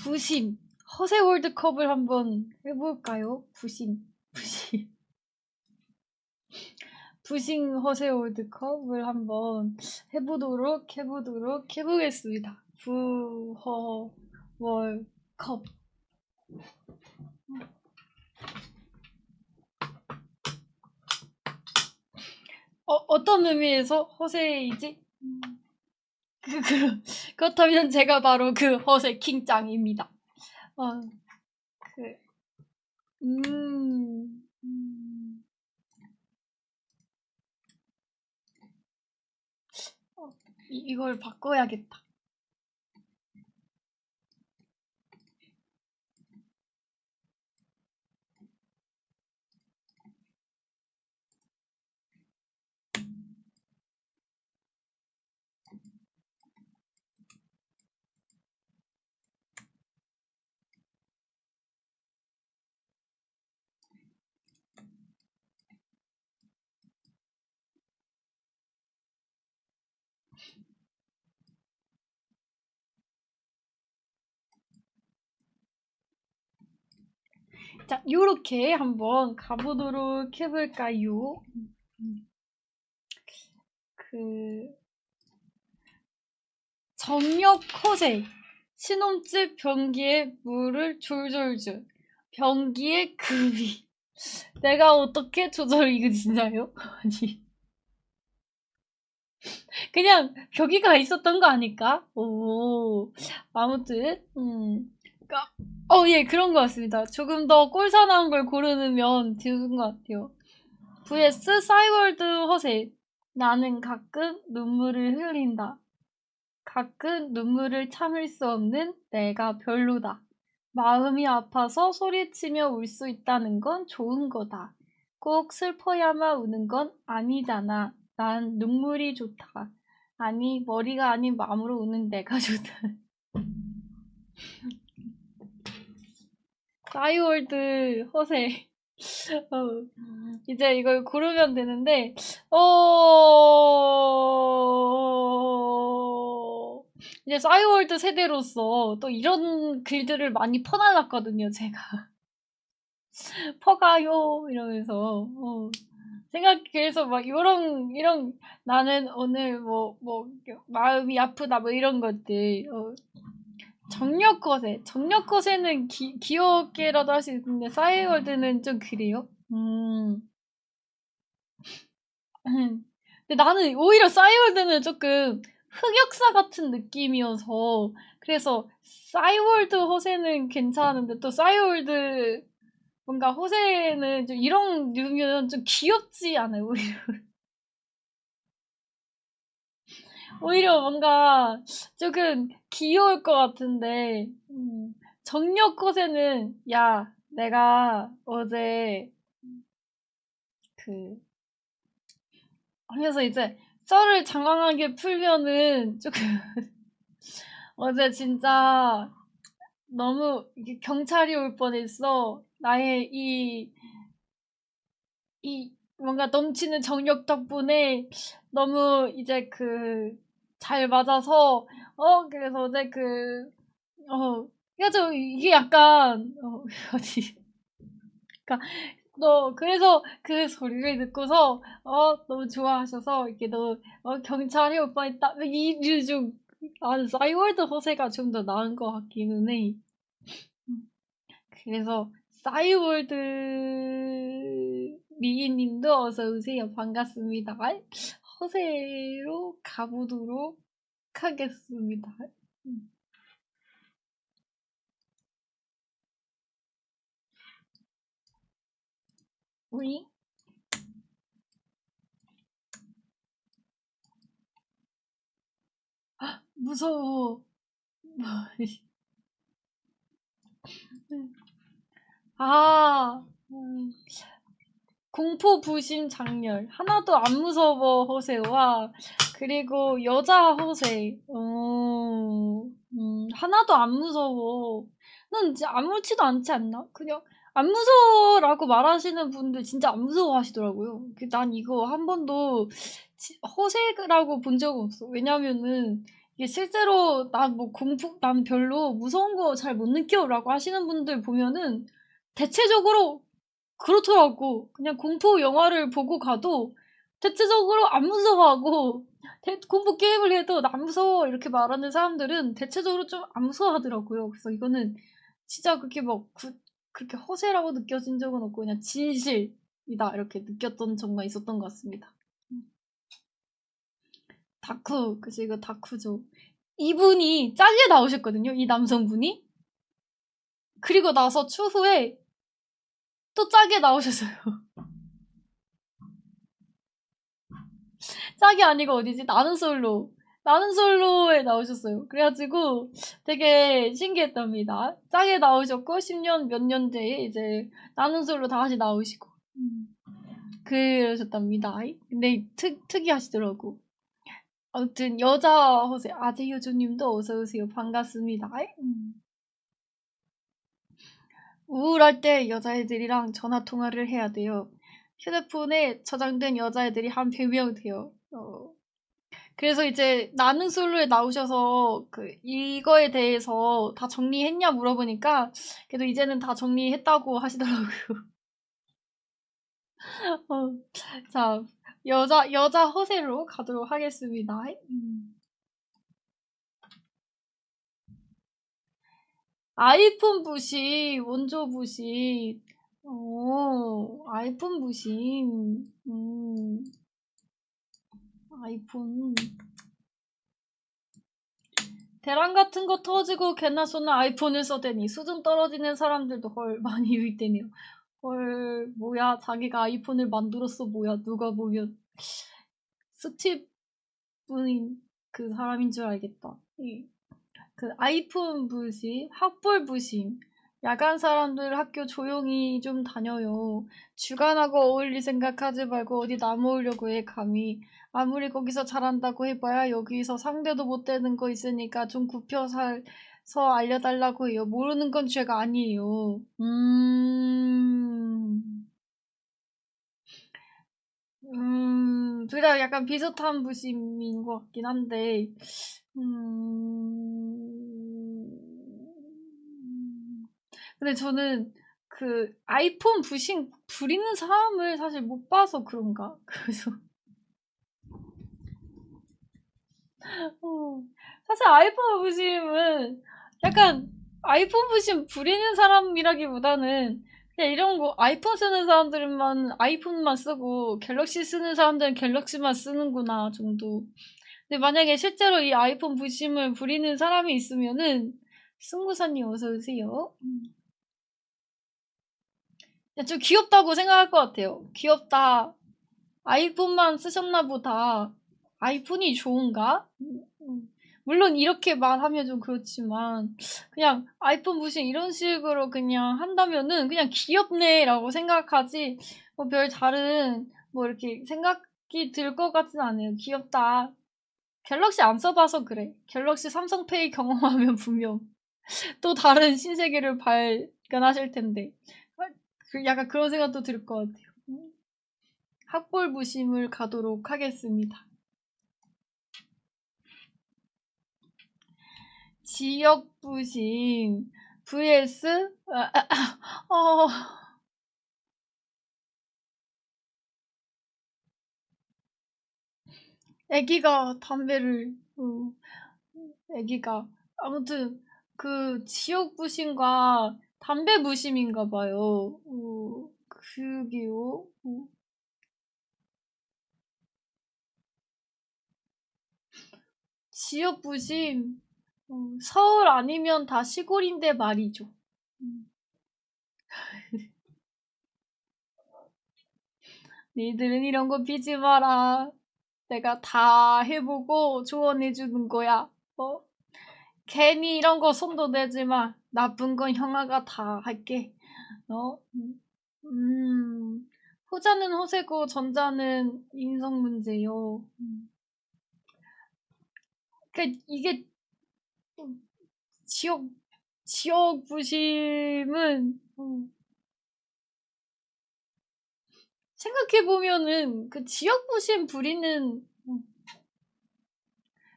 부심. 허세 월드컵을 한번 해볼까요? 부심. 부심 허세 월드컵을 한번 해보겠습니다. 부허 월컵. 어떤 의미에서 허세이지? 그렇다면 제가 바로 그 허세 킹짱입니다. 이걸 바꿔야겠다. 자, 요렇게 한번 가보도록 해볼까요? 정력 허세. 신혼집 변기에 물을 졸졸 줄. 변기에 금이. 내가 어떻게 이거 진짜요? 아니. 그냥 벽이가 있었던 거 아닐까? 아무튼, 예, 그런 것 같습니다. 조금 더 꼴사나운 걸 고르면 좋은 것 같아요. vs 싸이월드 허세. 나는 가끔 눈물을 흘린다. 가끔 눈물을 참을 수 없는 내가 별로다. 마음이 아파서 소리치며 울 수 있다는 건 좋은 거다. 꼭 슬퍼야만 우는 건 아니잖아. 난 눈물이 좋다. 아니, 머리가 아닌 마음으로 우는 내가 좋다. 싸이월드 허세. 이제 이걸 고르면 되는데, 이제 싸이월드 세대로서 또 이런 글들을 많이 퍼날랐거든요, 제가. 퍼가요! 이러면서, 그래서 막 이런, 나는 오늘 마음이 아프다, 뭐 이런 것들, 정력 거세는 귀엽게라도 할 수 있는데, 싸이월드는 좀 그래요? 근데 나는 오히려 싸이월드는 조금 흑역사 같은 느낌이어서 그래서 싸이월드 허세는 괜찮은데 또 싸이월드 뭔가 허세는 좀 이런 류면 좀 귀엽지 않아요? 오히려 뭔가 조금 귀여울 것 같은데 정력 허세는 야 내가 어제 하면서 이제 썰을 장황하게 풀면은 조금 어제 진짜 너무 경찰이 올 뻔했어. 나의 이 뭔가 넘치는 정력 덕분에 너무 이제 잘 맞아서 그래서 어제 그래서 이게 약간 어디 그러니까 그래서 그 소리를 듣고서 너무 좋아하셔서 이렇게 너 경찰이 올 뻔했다 이좀 싸이월드 허세가 좀 더 나은 것 같기는 해. 그래서 싸이월드 미희님도 어서 오세요. 반갑습니다. 허세로 가보도록 하겠습니다. 우리 무서워. 공포 부심 장렬 하나도 안 무서워 허세와 그리고 여자 허세 하나도 안 무서워 난 진짜 아무렇지도 않지 않나? 그냥 안 무서워라고 말하시는 분들 진짜 안 무서워 하시더라고요. 난 이거 한 번도 허세라고 본 적은 없어. 왜냐면은 이게 실제로 난 별로 무서운 거 잘 못 느껴라고 하시는 분들 보면은 대체적으로 그렇더라고. 그냥 공포 영화를 보고 가도 대체적으로 안 무서워하고 공포 게임을 해도 나 안 무서워 이렇게 말하는 사람들은 대체적으로 좀 안 무서워하더라고요. 그래서 이거는 진짜 그렇게 허세라고 느껴진 적은 없고 그냥 진실이다 이렇게 느꼈던 점가 있었던 것 같습니다. 다쿠, 그치, 이거 다쿠죠. 이분이 짤에 나오셨거든요, 이 남성분이. 그리고 나서 추후에 또 짝에 나오셨어요. 짝이 아니고 어디지? 나는 솔로. 나는 솔로에 나오셨어요. 그래가지고 되게 신기했답니다. 짝에 나오셨고, 10년 몇 년째에 이제 나는 솔로 다시 나오시고. 그러셨답니다. 근데 특이하시더라고. 아무튼 여자 허세 아재효주님도 어서오세요. 반갑습니다. 우울할 때 여자애들이랑 전화통화를 해야 돼요. 휴대폰에 저장된 여자애들이 한 100명 돼요. 그래서 이제 나는 솔로에 나오셔서 이거에 대해서 다 정리했냐 물어보니까 그래도 이제는 다 정리했다고 하시더라고요. 어, 자, 여자 허세로 가도록 하겠습니다. 아이폰 부심, 원조 부심. 아이폰 부심. 아이폰. 대란 같은 거 터지고 개나 소나 아이폰을 써대니 수준 떨어지는 사람들도 헐 많이 유입되네요. 헐 뭐야 자기가 아이폰을 만들었어 뭐야 누가 보면 스티브 분인 그 사람인 줄 알겠다. 그 아이폰 부심, 학벌 부심. 야간 사람들 학교 조용히 좀 다녀요. 주간하고 어울릴 생각하지 말고 어디 나모으려고 해 감히. 아무리 거기서 잘한다고 해봐야 여기서 상대도 못 되는 거 있으니까 좀 굽혀 살서 알려달라고 해요. 모르는 건 죄가 아니에요. 둘 다 약간 비슷한 부심인 것 같긴 한데, 근데 저는 그 아이폰 부심 부리는 사람을 사실 못 봐서 그런가? 그래서 사실 아이폰 부심은 약간 아이폰 부심 부리는 사람이라기보다는 그냥 이런 거 아이폰 쓰는 사람들만 아이폰만 쓰고 갤럭시 쓰는 사람들은 갤럭시만 쓰는구나 정도. 근데 만약에 실제로 이 아이폰 부심을 부리는 사람이 있으면은 승무사님 어서 오세요. 좀 귀엽다고 생각할 것 같아요. 귀엽다. 아이폰만 쓰셨나 보다. 아이폰이 좋은가? 물론 이렇게 말하면 좀 그렇지만 그냥 아이폰 무슨 이런 식으로 그냥 한다면은 그냥 귀엽네라고 생각하지 뭐 별 다른 뭐 이렇게 생각이 들 것 같진 않아요. 귀엽다. 갤럭시 안 써봐서 그래. 갤럭시 삼성페이 경험하면 분명 또 다른 신세계를 발견하실 텐데 약간 그런 생각도 들 것 같아요. 학벌부심을 가도록 하겠습니다. 지역부심 vs 어, 애기가 담배를 애기가 아무튼 그 지역부심과 담배부심인가 봐요. 그게요. 지역부심 서울 아니면 다 시골인데 말이죠. 니들은 이런 거 비지 마라. 내가 다 해보고 조언해주는 거야. 괜히 이런 거 손도 내지 마. 나쁜 건 형아가 다 할게. 어? 후자는 허세고 전자는 인성 문제요. 이게 지역 지역 부심은 생각해 보면은 그 지역 부심 부리는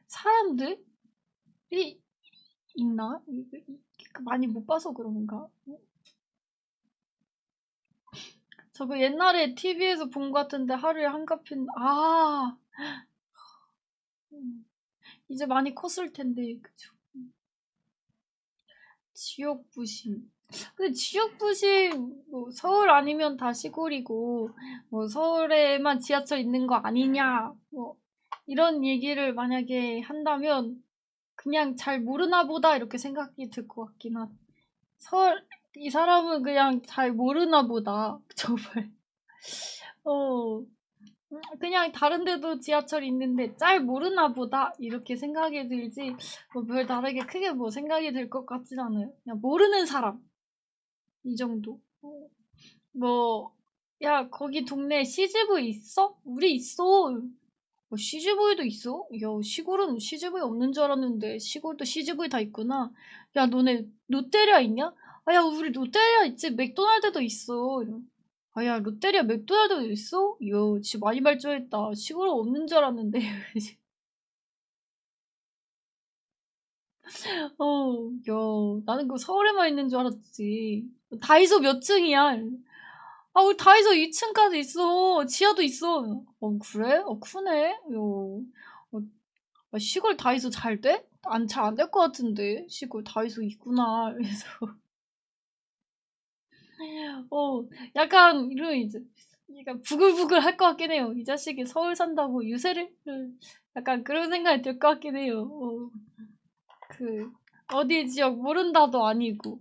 사람들 있나? 많이 못 봐서 그런가? 저거 옛날에 TV에서 본 것 같은데 하루에 한 카피는 이제 많이 컸을 텐데 그쵸? 지역부심. 근데 지역부심 뭐 서울 아니면 다 시골이고 뭐 서울에만 지하철 있는 거 아니냐 뭐 이런 얘기를 만약에 한다면 그냥 잘 모르나 보다 이렇게 생각이 들 것 같긴 하다. 이 사람은 그냥 잘 모르나 보다. 정말. 어, 그냥 다른 데도 지하철 있는데 잘 모르나 보다. 이렇게 생각이 들지, 뭐 별 다르게 크게 뭐 생각이 들 것 같진 않아요. 그냥 모르는 사람. 이 정도. 뭐, 야, 거기 동네에 CGV 있어? 우리 있어. 뭐 CGV도 있어? 야, 시골은 CGV 없는 줄 알았는데 시골도 CGV 다 있구나. 야, 너네 롯데리아 있냐? 아, 야, 우리 롯데리아 있지. 맥도날드도 있어. 아, 야, 롯데리아 맥도날드도 있어? 야, 진짜 많이 발전했다. 시골은 없는 줄 알았는데. 나는 그 서울에만 있는 줄 알았지. 다이소 몇 층이야? 아, 우리 다이소 2층까지 있어. 지하도 있어. 그래? 크네. 시골 다이소 잘 돼? 잘 안 될 것 같은데. 시골 다이소 있구나. 그래서, 어, 약간, 이런, 이제, 약간 부글부글 할 것 같긴 해요. 이 자식이 서울 산다고 유세를? 약간 그런 생각이 들 것 같긴 해요. 그, 어디 지역 모른다도 아니고,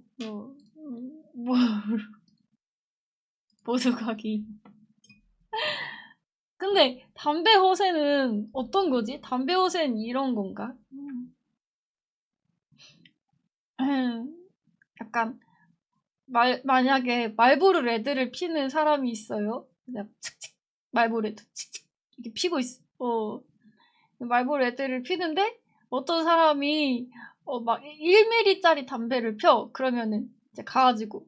뭐, 보수각이. 근데, 담배 허세는 어떤 거지? 담배 허세는 이런 건가? 약간, 만약에 말보로 레드를 피는 사람이 있어요. 그냥 칙칙 말보 레드 칙칙 이렇게 피고 있어. 말보 레드를 피는데 어떤 사람이 막 1mm짜리 담배를 펴. 그러면은 이제 가가지고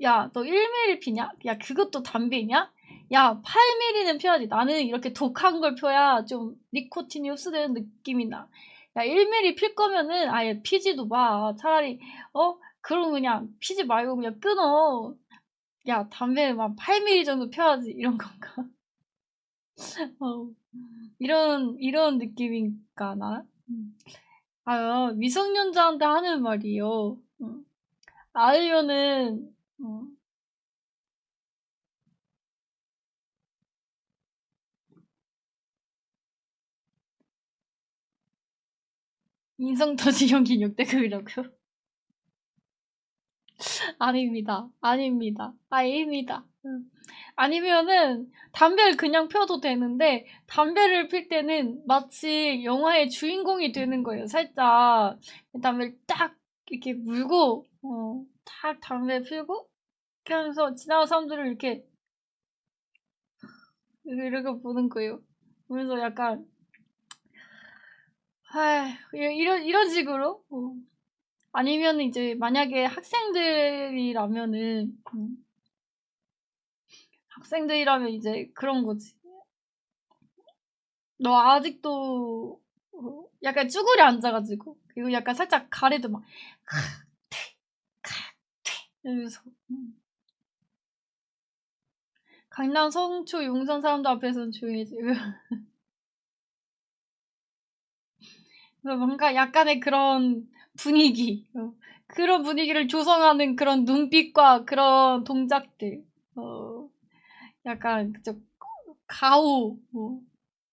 야, 너 1mm 피냐? 야, 그것도 담배냐? 야, 8mm는 펴야지. 나는 이렇게 독한 걸 펴야 좀 니코틴이 흡수되는 느낌이 나. 야, 1mm 필 거면은 아예 피지도 마. 차라리, 그럼 그냥 피지 말고 그냥 끊어. 야, 담배 막 8mm 정도 펴야지. 이런 건가? 어, 이런 느낌인가, 나? 미성년자한테 하는 말이요. 아니면은, 인성 터지 연기 6대급이라고요? 아닙니다. 아닙니다. 아닙니다. 아니면은 담배를 그냥 펴도 되는데 담배를 필 때는 마치 영화의 주인공이 되는 거예요. 살짝 담배를 딱 이렇게 물고 딱 담배 피우고 이렇게 하면서 지나가는 사람들을 이렇게 보는 거예요. 그래서 약간 이런 식으로 아니면 이제 만약에 학생들이라면 이제 그런 거지. 너 아직도 약간 쭈그려 앉아가지고 그리고 약간 살짝 가래도 막 이러면서 강남 성초 용산 사람들 앞에서는 조용해지. 그래서 뭔가 약간의 그런 분위기, 그런 분위기를 조성하는 그런 눈빛과 그런 동작들, 약간 그저 가오.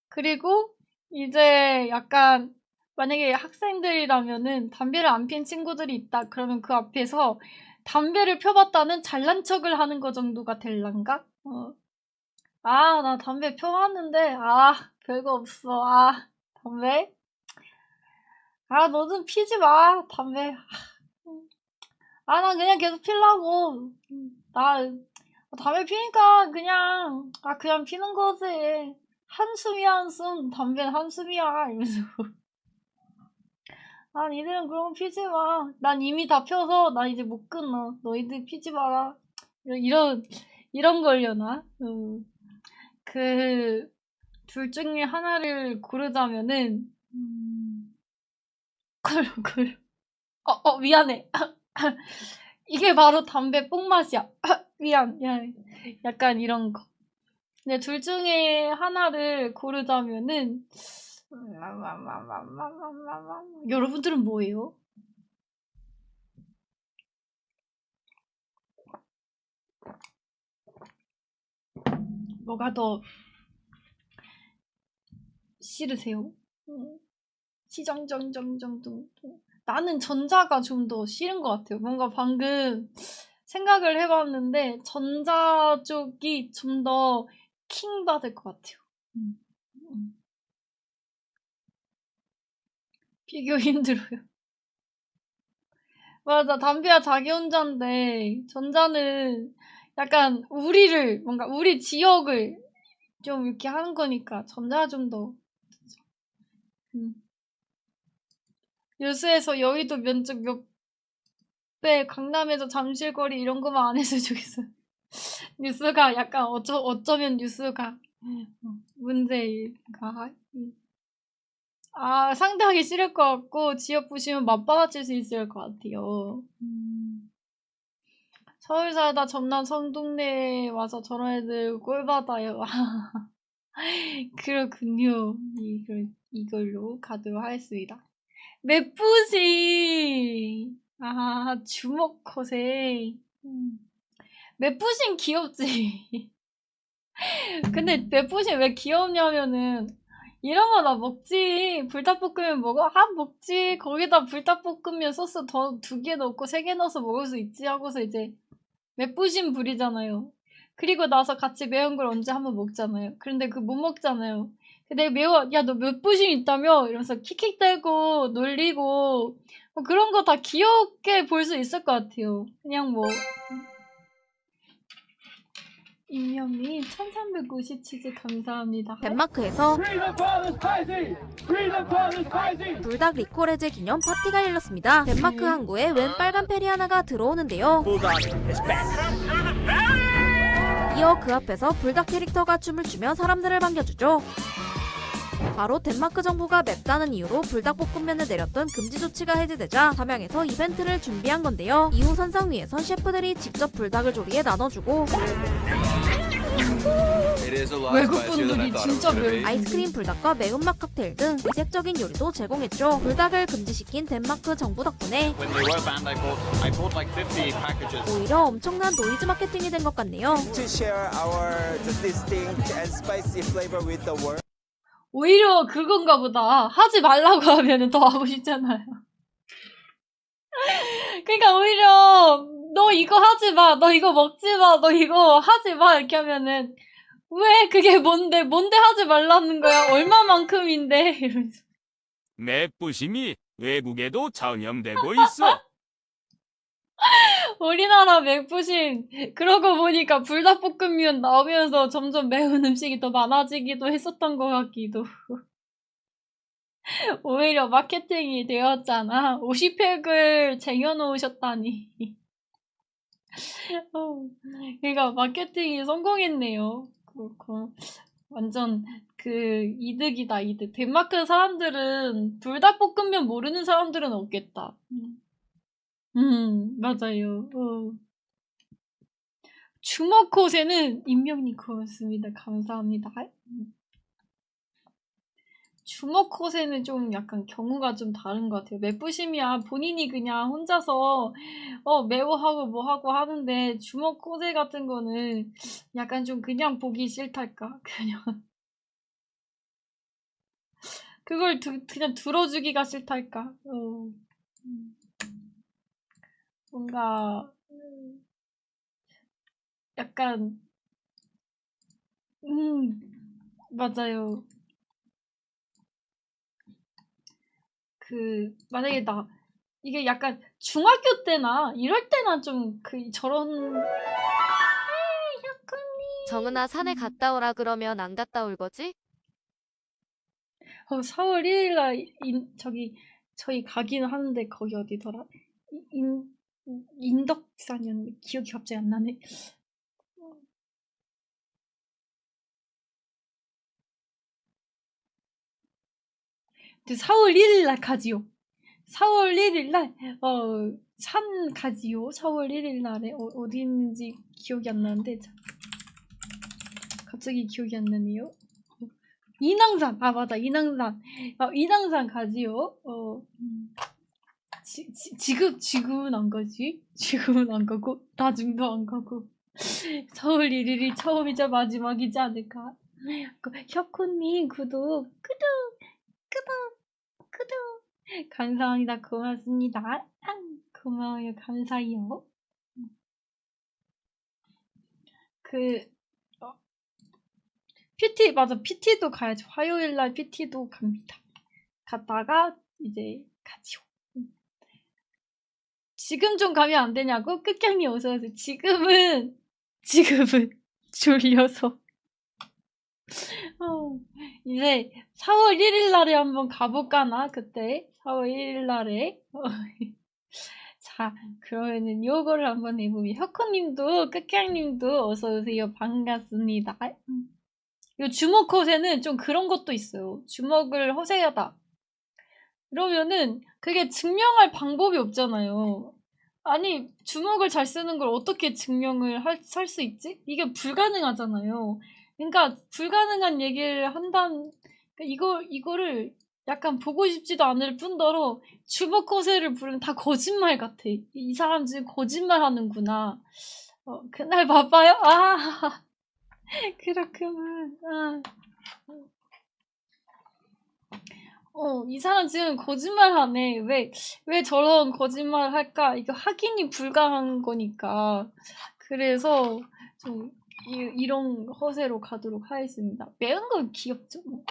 그리고 이제 약간 만약에 학생들이라면은 담배를 안 핀 친구들이 있다. 그러면 그 앞에서 담배를 펴봤다는 잘난 척을 하는 거 정도가 될란가? 나 담배 펴봤는데, 별거 없어. 담배? 너 좀 피지 마, 담배. 난 그냥 계속 피려고. 담배 피니까 그냥 피는 거지. 한숨이야, 한숨. 담배는 한숨이야. 이러면서. 니들은 그런 거 피지 마. 난 이미 다 펴서 나 이제 못 끊어. 너희들 피지 마라. 이런, 이런 걸려나? 그, 둘 중에 하나를 고르자면은, 콜. 미안해. 이게 바로 담배 뽕맛이야. 미안해. 약간 이런 거. 근데 둘 중에 하나를 고르자면은 여러분들은 뭐예요? 뭐가 더 싫으세요? 시정정정정정. 나는 전자가 좀 더 싫은 것 같아요. 뭔가 방금 생각을 해봤는데 전자 쪽이 좀 더 킹 받을 것 같아요. 비교 힘들어요. 맞아, 담배야 자기 혼자인데 전자는 약간 뭔가 우리 지역을 좀 이렇게 하는 거니까 전자가 좀 더. 뉴스에서 여의도 면적 몇 배, 강남에서 잠실거리 이런 거만 안 했으면 좋겠어요. 뉴스가 약간 어쩌면 뉴스가 문제일까? 상대하기 싫을 것 같고 지역 부시면 맞받아칠 수 있을 것 같아요. 서울 살다 전남 성동네에 와서 저런 애들 꼴받아요. 그렇군요. 이걸로 가도록 하겠습니다. 맵부시! 주먹컷에. 맵부신 귀엽지? 근데 맵부신 왜 귀엽냐면은, 이런 거 나 먹지. 불닭볶음면 먹어? 먹지. 거기다 불닭볶음면 소스 더 2개 넣고 3개 넣어서 먹을 수 있지 하고서 이제 맵부심 부리잖아요. 그리고 나서 같이 매운 걸 언제 한번 먹잖아요. 그런데 못 먹잖아요. 내가 매워, 야, 너 맵부심 있다며? 이러면서 킥킥대고 놀리고 뭐 그런 거 다 귀엽게 볼 수 있을 것 같아요. 그냥 뭐. 임영님 1397지 감사합니다. 덴마크에서 불닭 리코레제 기념 파티가 열렸습니다. 덴마크 항구에 웬 빨간 페리 하나가 들어오는데요. 이어 그 앞에서 불닭 캐릭터가 춤을 추며 사람들을 반겨주죠. 바로 덴마크 정부가 맵다는 이유로 불닭볶음면을 내렸던 금지 조치가 해제되자 담양에서 이벤트를 준비한 건데요. 이후 선상 위에선 셰프들이 직접 불닭을 조리해 나눠주고 외국분들이 진짜 매운 아이스크림 불닭과 매운맛 칵테일 등 이색적인 요리도 제공했죠. 불닭을 금지시킨 덴마크 정부 덕분에 오히려 엄청난 노이즈 마케팅이 된 것 같네요. 오히려 그건가 보다. 하지 말라고 하면 더 하고 싶잖아요. 그러니까 오히려 너 이거 하지 마, 너 이거 먹지 마, 너 이거 하지 마 이렇게 하면은 왜 그게 뭔데 하지 말라는 거야? 얼마만큼인데 이러면서. 맵부심이 외국에도 전염되고 있어. 우리나라 맵부심 그러고 보니까 불닭볶음면 나오면서 점점 매운 음식이 더 많아지기도 했었던 것 같기도. 오히려 마케팅이 되었잖아. 50팩을 쟁여놓으셨다니. 그러니까 마케팅이 성공했네요. 그렇고 완전 이득이다, 이득. 덴마크 사람들은 불닭볶음면 모르는 사람들은 없겠다. 맞아요. 주먹콧에는 임명님 고맙습니다. 감사합니다. 주먹콧에는 좀 약간 경우가 좀 다른 것 같아요. 맵부심이야 본인이 그냥 혼자서 매워하고 뭐하고 하는데 주먹콧에 같은 거는 약간 좀 그냥 보기 싫달까? 그냥 그걸 그냥 들어주기가 싫달까? 뭔가 약간 맞아요. 만약에 이게 약간 중학교 때나 이럴 때나 좀 저런 정은아 산에 갔다 오라 그러면 안 갔다 올 거지? 4월 1일날 저희 가기는 하는데 거기 어디더라? 인덕산이었는데 기억이 갑자기 안 나네. 근데 4월 1일날 가지요. 4월 1일 날, 산 가지요. 4월 1일 날에, 어디 있는지 기억이 안 나는데, 자, 갑자기 기억이 안 나네요. 인왕산, 아, 맞아, 인왕산. 인왕산 가지요. 지금은 안 가지. 지금은 안 가고, 나중도 안 가고. 4월 1일이 처음이자 마지막이지 않을까. 혁훈님, 구독. 감사합니다. 고맙습니다. 고마워요. 감사해요. PT, 맞아. PT도 가야죠. 화요일날 PT도 갑니다. 갔다가, 이제, 가지요. 지금 좀 가면 안 되냐고? 끝경이 어서오세요. 지금은 졸려서. 이제 4월 1일 날에 한번 가볼까나? 그때 4월 1일 날에 자, 그러면은 요거를 한번 해보면 혁호님도 끝향님도 어서오세요. 반갑습니다. 요 주먹 허세는 좀 그런 것도 있어요. 주먹을 허세하다. 그러면은 그게 증명할 방법이 없잖아요. 아니, 주먹을 잘 쓰는 걸 어떻게 증명을 할 수 있지? 이게 불가능하잖아요. 그러니까 불가능한 얘기를 이거를 약간 보고 싶지도 않을 뿐더러 주먹 허세를 부르면 다 거짓말 같아. 이 사람 지금 거짓말 하는구나. 그날 바빠요? 아, 그렇구만. 이 사람 지금 거짓말 하네. 왜 저런 거짓말 할까? 이거 확인이 불가한 거니까. 그래서 좀 이런 허세로 가도록 하겠습니다. 매운 건 귀엽죠, 뭐.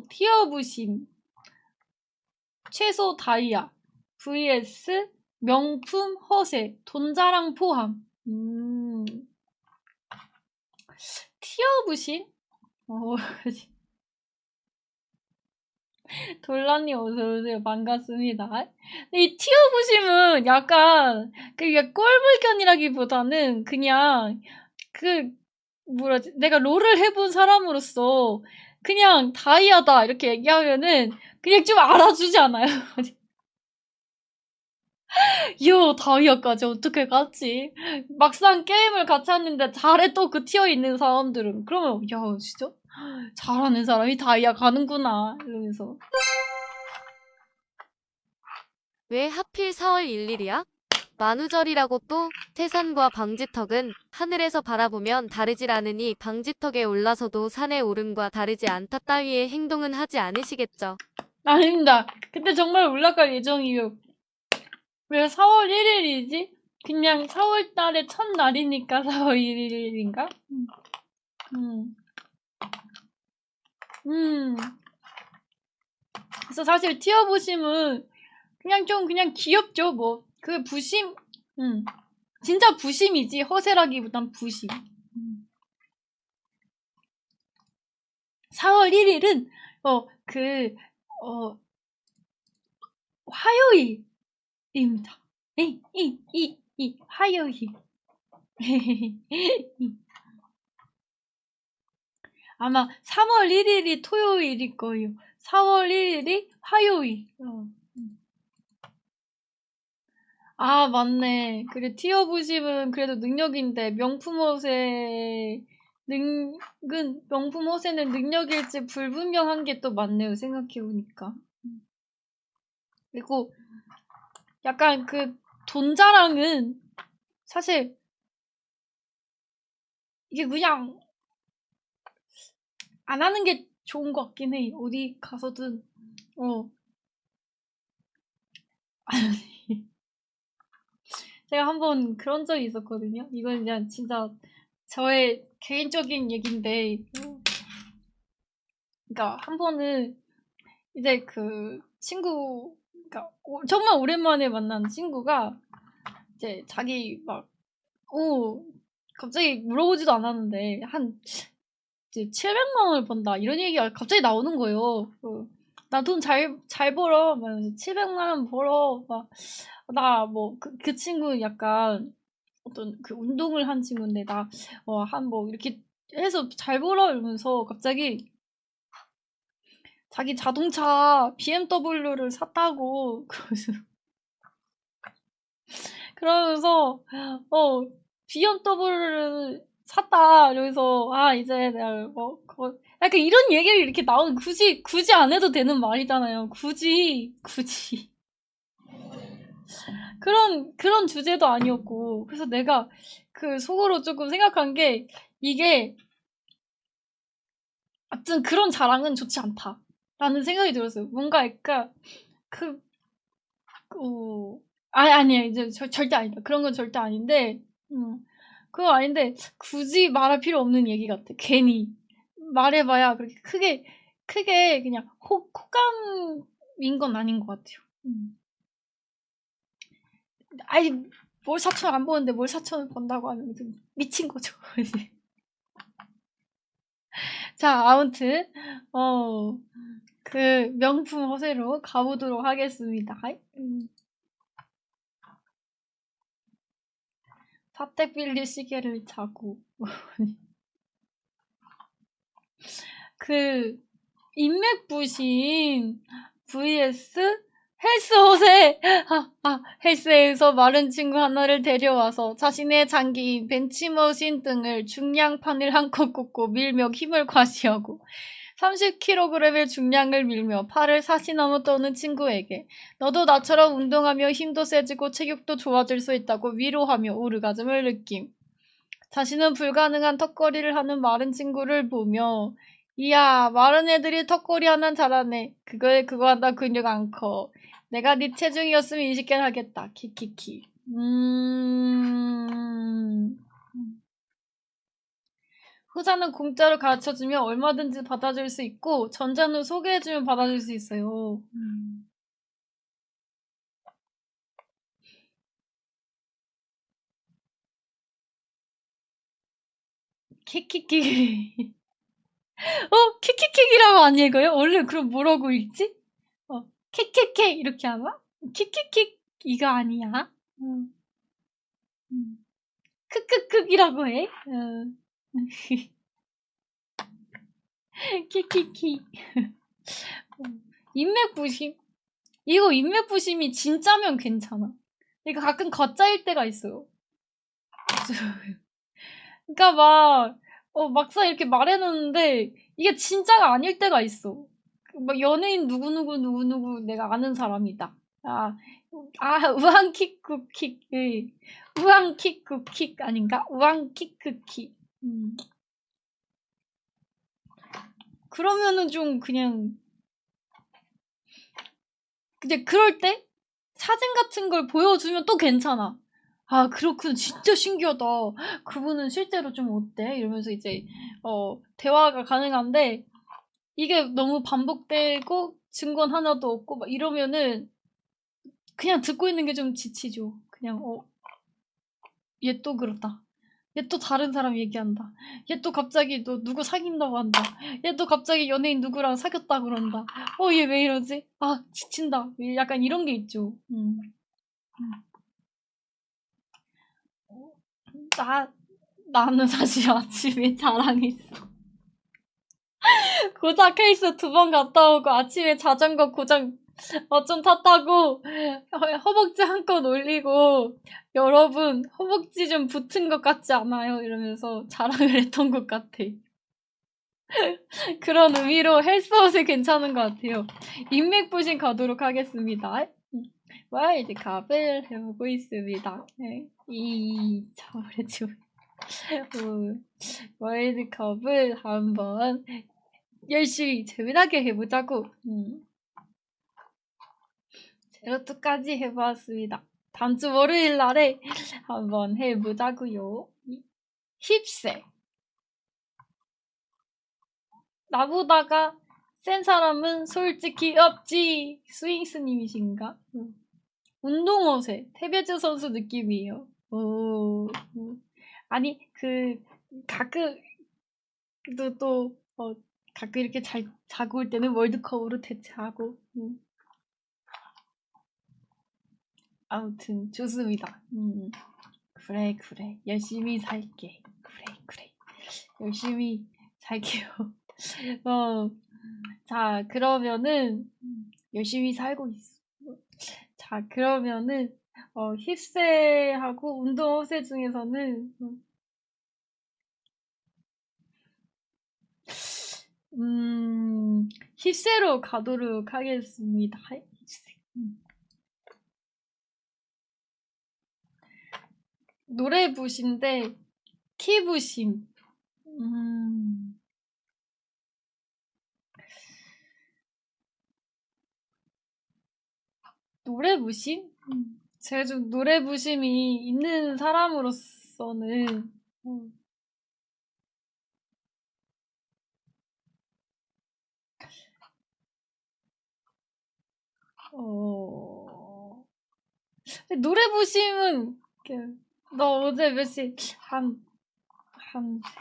티어부심. 최소 다이아. vs 명품 허세. 돈자랑 포함. 티어부심? 돌라님 어서오세요. 반갑습니다. 이 티어부심은 약간, 그게 꼴불견이라기보다는 그냥, 내가 롤을 해본 사람으로서 그냥 다이아다 이렇게 얘기하면은 그냥 좀 알아주지 않아요? 이야, 다이아까지 어떻게 갔지? 막상 게임을 같이 했는데 잘해 또 그 티어에 있는 사람들은 그러면 야, 진짜? 잘하는 사람이 다이아 가는구나 이러면서. 왜 하필 4월 1일이야? 만우절이라고 또 태산과 방지턱은 하늘에서 바라보면 다르질 않으니 방지턱에 올라서도 산에 오름과 다르지 않다 따위의 행동은 하지 않으시겠죠. 아닙니다. 그때 정말 올라갈 예정이에요. 왜 4월 1일이지? 그냥 4월 달의 첫날이니까 4월 1일인가? 그래서 사실 티어 부심은 그냥 귀엽죠, 뭐. 그 부심, 진짜 부심이지. 허세라기보단 부심. 4월 1일은, 화요일입니다. 화요일. 아마 3월 1일이 토요일일 거예요. 4월 1일이 화요일. 아, 맞네. 그래, 티어 부심은 그래도 능력인데, 명품 호세는 능력일지 불분명한 게 또 많네요. 생각해보니까. 그리고, 약간 돈 자랑은, 사실, 이게 그냥, 안 하는 게 좋은 것 같긴 해. 어디 가서든, 제가 한번 그런 적이 있었거든요. 이건 그냥 진짜 저의 개인적인 얘기인데, 그러니까 한 번은 이제 그러니까 정말 오랜만에 만난 친구가 이제 자기 갑자기 물어보지도 않았는데 이제 700만 원을 번다 이런 얘기가 갑자기 나오는 거예요. 나 돈 잘 벌어. 막 700만 원 벌어. 막 나 그 친구 약간 어떤 운동을 한 친구인데 나 한 이렇게 해서 잘 벌어 이러면서 갑자기 자기 자동차 BMW를 샀다고 그러면서 BMW를 샀다. 그래서 이제 내가 뭐 약간 이런 얘기를 이렇게 나오는 굳이 안 해도 되는 말이잖아요. 굳이 그런 주제도 아니었고. 그래서 내가 그 속으로 조금 생각한 게 이게 아무튼 그런 자랑은 좋지 않다라는 생각이 들었어요. 뭔가 그러니까 아니에요. 이제 절대 아니다. 그런 건 절대 아닌데, 그거 아닌데, 굳이 말할 필요 없는 얘기 같아. 괜히. 말해봐야 그렇게 크게 그냥 호감인 건 아닌 것 같아요. 아니, 뭘 사촌 안 보는데 뭘 사촌을 본다고 하면 좀 미친 거죠. 자, 아무튼, 그 명품 허세로 가보도록 하겠습니다. 파텍 필리 시계를 차고 그 인맥 부심 vs 헬스 허세. 헬스에서 마른 친구 하나를 데려와서 자신의 장기인 벤치머신 등을 중량판을 한껏 꽂고 밀며 힘을 과시하고 30kg의 중량을 밀며 팔을 사시나무 떠는 친구에게 너도 나처럼 운동하며 힘도 세지고 체격도 좋아질 수 있다고 위로하며 오르가즘을 느낌. 자신은 불가능한 턱걸이를 하는 마른 친구를 보며 이야 마른 애들이 턱걸이 하나는 잘하네. 그거 한다 근육 안 커. 내가 네 체중이었으면 20개 하겠다. 키키키. 후자는 공짜로 가르쳐주면 얼마든지 받아줄 수 있고 전자는 소개해주면 받아줄 수 있어요. 키키키. 키키키이라고 안 읽어요? 원래 그럼 뭐라고 읽지? 키키키 이렇게 하나? 키키키 이거 아니야? 크크크이라고 해? 키키키. 인맥부심? 이거 인맥부심이 진짜면 괜찮아. 이거 가끔 가짜일 때가 있어요. 그러니까 막상 이렇게 말해놓는데 이게 진짜가 아닐 때가 있어. 막 연예인 누구누구 내가 아는 사람이다. 우왕킥쿠킥. 우왕킥쿠킥 아닌가? 우왕킥쿠킥. 그러면은 좀 그냥 근데 그럴 때 사진 같은 걸 보여주면 또 괜찮아. 그렇군. 진짜 신기하다. 그분은 실제로 좀 어때? 이러면서 이제, 대화가 가능한데, 이게 너무 반복되고, 증거는 하나도 없고, 막 이러면은, 그냥 듣고 있는 게 좀 지치죠. 그냥, 얘 또 그렇다. 얘 또 다른 사람 얘기한다. 얘 또 갑자기 너 누구 사귄다고 한다. 얘 또 갑자기 연예인 누구랑 사귀었다 그런다. 얘 왜 이러지? 지친다. 약간 이런 게 있죠. 나는 사실 아침에 자랑했어. 고작 케이스 2번 갔다 오고 아침에 자전거 고장 좀 탔다고 허벅지 한껏 올리고 여러분 허벅지 좀 붙은 것 같지 않아요? 이러면서 자랑을 했던 것 같아. 그런 의미로 헬스옷이 괜찮은 것 같아요. 인맥부심 가도록 하겠습니다. 와일드컵을 해보고 있습니다. 저래죠. 월드컵을 한번 열심히 재미나게 해보자고 제로투까지 해보았습니다. 다음주 월요일 날에 한번 해보자고요. 힙세 나보다가 센 사람은 솔직히 없지. 스윙스님이신가? 운동어세 태베즈 선수 느낌이에요. 아니 가끔 가끔 이렇게 잘 자고 올 때는 월드컵으로 대체하고 아무튼 좋습니다. 그래 열심히 살게. 그래 열심히 살게요. 자, 그러면은 열심히 살고 있어. 자, 그러면은 힙세하고 운동 흡세 중에서는 힙세로 가도록 하겠습니다. 힙세. 노래 부신데 키 부심. 노래 부심? 제가 좀 노래 부심이 있는 사람으로서는 노래 부심은 너 어제 몇 시? 한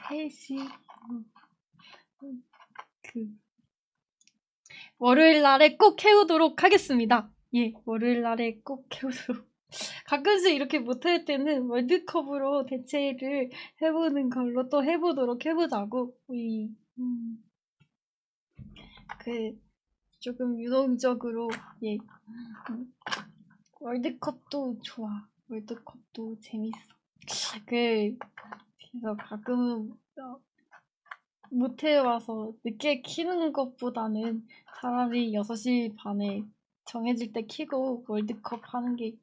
3시? 그 월요일 날에 꼭 해오도록 하겠습니다. 예, 월요일 날에 꼭 해오도록. 가끔씩 이렇게 못할 때는 월드컵으로 대체를 해보는 걸로 또 해보자고. 조금 유동적으로, 예. 월드컵도 좋아. 월드컵도 재밌어. 그래서 가끔은 모텔 와서 늦게 키는 것보다는 차라리 6시 반에 정해질 때 키고 월드컵 하는 게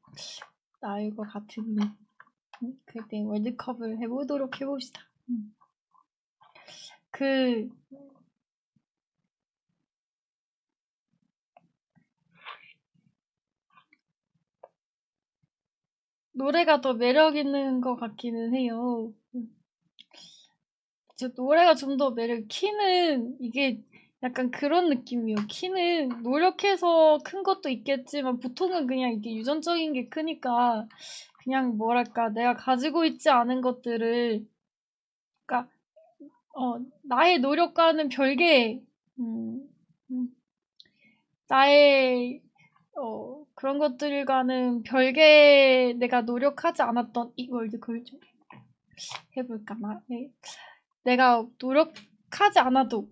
나을 것 같으니 그때 월드컵을 해보도록 해봅시다. 노래가 더 매력 있는 것 같기는 해요. 노래가 좀 더 키는 이게 약간 그런 느낌이에요. 키는 노력해서 큰 것도 있겠지만 보통은 그냥 이게 유전적인 게 크니까 그냥 뭐랄까 내가 가지고 있지 않은 것들을 그러니까 나의 노력과는 별개의 나의 그런 것들과는 별개의 내가 노력하지 않았던 이걸 그걸 좀 해볼까 나 내가 노력하지 않아도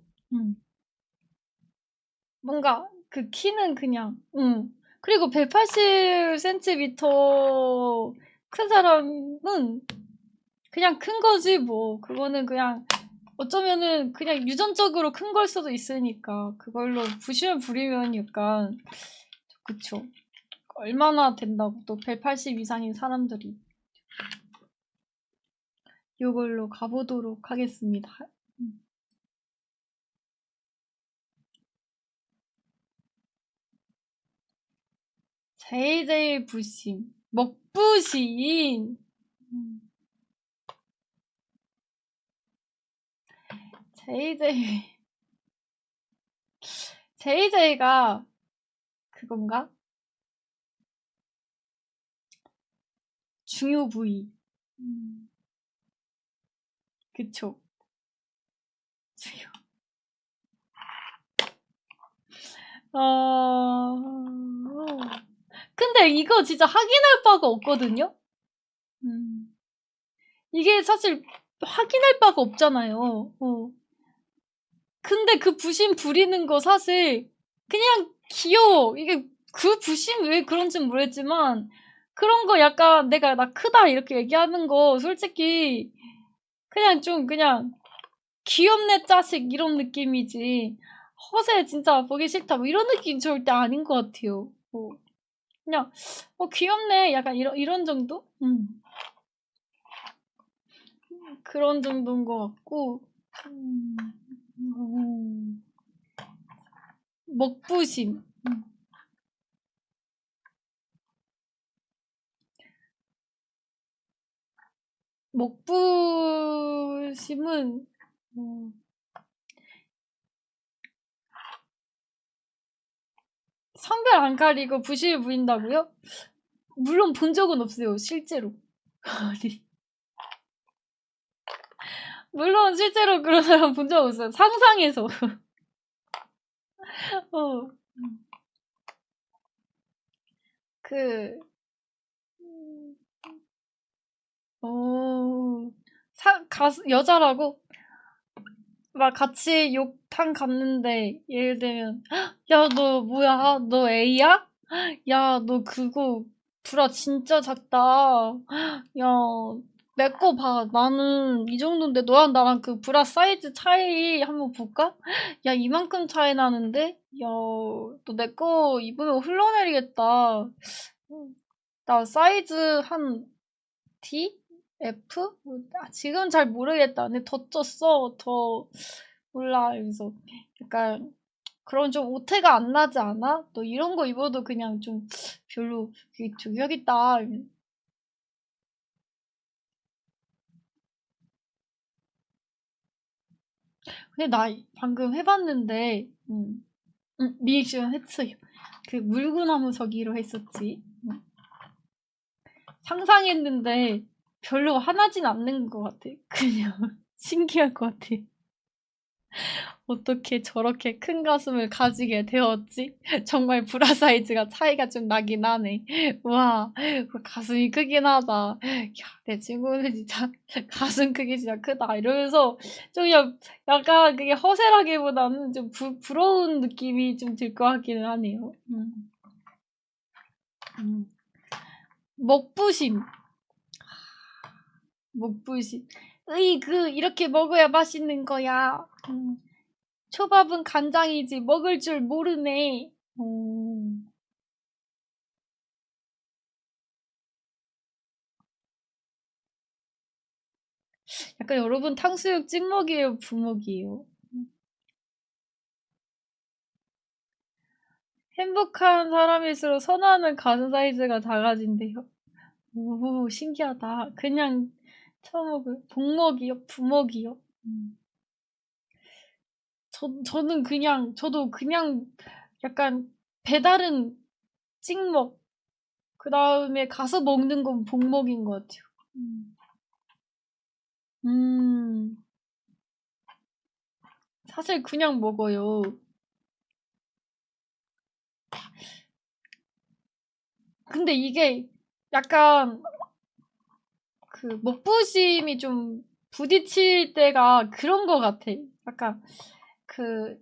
뭔가 그 키는 그냥 그리고 180cm 큰 사람은 그냥 큰 거지 뭐 그거는 그냥 어쩌면은 그냥 유전적으로 큰 걸 수도 있으니까 그걸로 부시면 부리면 약간 그쵸 얼마나 된다고 또 180 이상인 사람들이 이걸로 가보도록 하겠습니다. JJ 부심 먹부심 JJ가 그건가? 중요 부위. 그쵸. 중요. 근데 이거 진짜 확인할 바가 없거든요? 이게 사실 확인할 바가 없잖아요. 근데 그 부심 부리는 거 사실 그냥 귀여워. 이게 그 부심 왜 그런지는 모르겠지만 그런 거 약간 내가 나 크다 이렇게 얘기하는 거 솔직히 그냥 좀 그냥 귀엽네 짜식 이런 느낌이지 허세 진짜 보기 싫다 뭐 이런 느낌 절대 아닌 것 같아요. 그냥 귀엽네 약간 이런 정도? 그런 정도인 것 같고 먹부심 먹부심은 성별 안 가리고 부심을 부린다고요? 물론 본 적은 없어요 실제로. 어디 물론 실제로 그런 사람 본 적 없어요. 상상해서. 어. 그 가수 여자라고? 막 같이 욕탕 갔는데 예를 들면 야 너 뭐야 너 A야? 야 너 그거 브라 진짜 작다. 야 내 거 봐. 나는 이 정도인데 너랑 나랑 그 브라 사이즈 차이 한번 볼까? 야 이만큼 차이 나는데? 야 너 내 거 입으면 흘러내리겠다. 나 사이즈 한 D? F? 지금 잘 모르겠다. 근데 더 쪘어. 더 몰라. 이러면서 약간 그런 좀 오태가 안 나지 않아? 너 이런 거 입어도 그냥 좀 별로 저기하겠다. 근데 나 방금 해봤는데 리액션 했어요. 그 물구나무 서기로 했었지. 상상했는데 별로 화나진 않는 것 같아. 그냥 신기할 것 같아. 어떻게 저렇게 큰 가슴을 가지게 되었지? 정말 브라 사이즈가 차이가 좀 나긴 하네. 와, 가슴이 크긴 하다. 야, 내 친구는 진짜 가슴 크기 진짜 크다. 이러면서 좀 약간 그게 허세라기보다는 좀 부러운 느낌이 좀 들 것 같기는 하네요. 음. 먹부심. 먹부심. 이렇게 먹어야 맛있는 거야. 초밥은 간장이지 먹을 줄 모르네. 약간 여러분 탕수육 찍먹이에요, 부먹이에요? 행복한 사람일수록 선호하는 가슴 사이즈가 작아진대요. 오, 신기하다. 그냥 처음 먹을 복먹이요, 부먹이요. 저도 그냥 약간 배달은 찍먹, 그 다음에 가서 먹는 건 복먹인 것 같아요. 음, 사실 그냥 먹어요. 근데 이게 약간 그 먹부심이 좀 부딪힐 때가 그런 것 같아. 약간 그,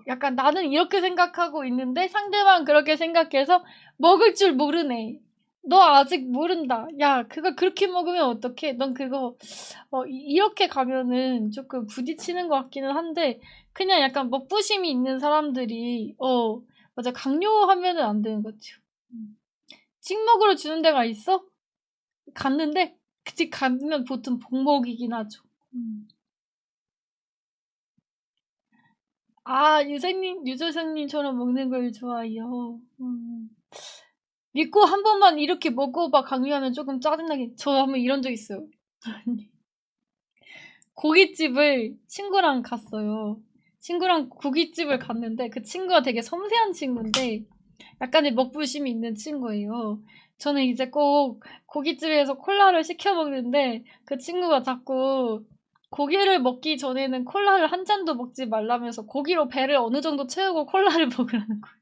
약간 나는 이렇게 생각하고 있는데 상대방 그렇게 생각해서 먹을 줄 모르네. 너 아직 모른다. 야, 그거 그렇게 먹으면 어떡해? 넌 그거, 이렇게 가면은 조금 부딪히는 것 같기는 한데, 그냥 약간 먹부심이 있는 사람들이, 맞아, 강요하면은 안 되는 것 같아요. 찍먹으로 주는 데가 있어? 갔는데, 그 집 가면 보통 복먹이긴 하죠. 아, 유재석님처럼 먹는 걸 좋아해요. 믿고 한 번만 이렇게 먹어봐 강요하면 조금 짜증나게. 저 한번 이런 적 있어요. 고깃집을 친구랑 갔어요. 친구랑 고깃집을 갔는데 그 친구가 되게 섬세한 친구인데 약간의 먹부심이 있는 친구예요. 저는 이제 꼭 고깃집에서 콜라를 시켜 먹는데 그 친구가 자꾸 고기를 먹기 전에는 콜라를 한 잔도 먹지 말라면서 고기로 배를 어느 정도 채우고 콜라를 먹으라는 거예요.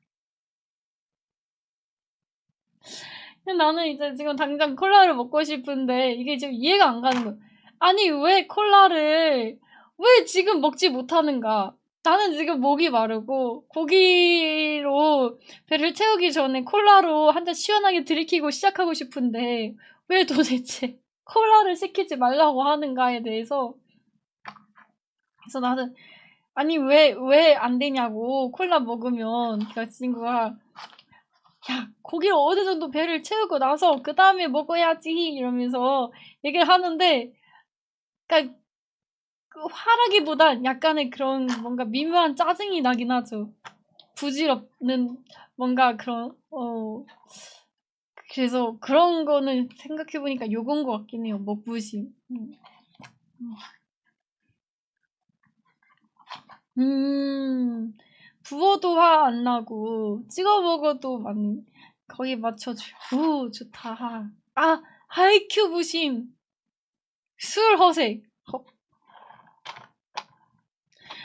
근데 나는 이제 지금 당장 콜라를 먹고 싶은데 이게 지금 이해가 안 가는 거예요. 아니 왜 콜라를 왜 지금 먹지 못하는가? 나는 지금 목이 마르고 고기로 배를 채우기 전에 콜라로 한 잔 시원하게 들이키고 시작하고 싶은데 왜 도대체 콜라를 시키지 말라고 하는가에 대해서 그래서 나는 아니 왜 안 되냐고 콜라 먹으면 그 친구가 야 고기를 어느 정도 배를 채우고 나서 그 다음에 먹어야지 이러면서 얘기를 하는데 그러니까 그 화라기보단 약간의 그런 뭔가 미묘한 짜증이 나긴 하죠. 부질없는 뭔가 그런 그래서 그런 거는 생각해보니까 요건 것 같긴 해요. 먹부심. 부어도 화 안 나고 찍어 먹어도 거기 맞춰줘. 오 좋다. 아 하이큐 부심 술 허세.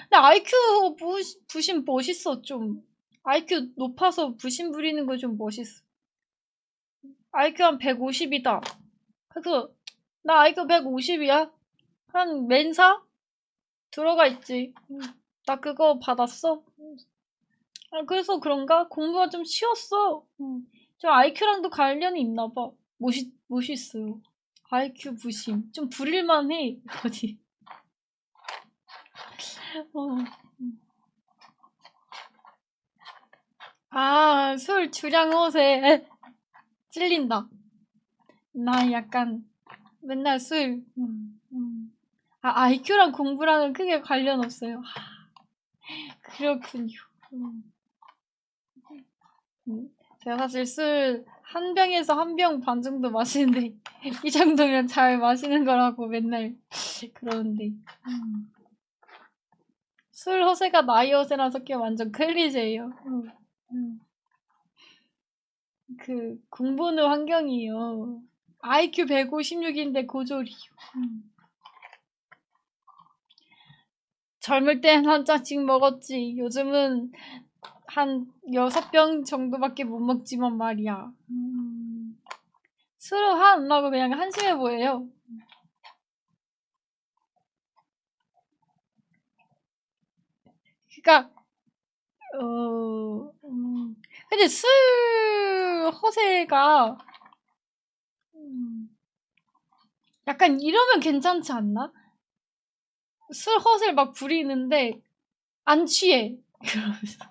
근데 아이큐 부심 멋있어 좀. 아이큐 높아서 부심 부리는 거 좀 멋있어. 아이큐 한 150이다. 그래서 나 아이큐 150이야. 한 맨사? 들어가 있지. 나 그거 받았어. 아, 그래서 그런가? 공부가 좀 쉬웠어. 좀 IQ랑도 관련이 있나 봐. 멋있어요. IQ 부심. 좀 부릴만해. 어디. 어. 아, 술 주량 호세. 찔린다. 나 약간 맨날 술. 아, IQ랑 공부랑은 크게 관련 없어요. 그렇군요. 제가 사실 술 한 병에서 한 병 반 정도 마시는데 이 정도면 잘 마시는 거라고 맨날 그러는데 술 허세가 나이 허세랑 섞여 완전 클리셰예요. 그 공부는 환경이요. IQ 156인데 고졸이요. 젊을 땐 한 잔씩 먹었지. 요즘은 한 6병 정도밖에 못 먹지만 말이야. 술을 안 나고 그냥 한심해 보여요. 그니까, 근데 술 허세가, 약간 이러면 괜찮지 않나? 술 허세를 막 부리는데, 안 취해. 그러면서.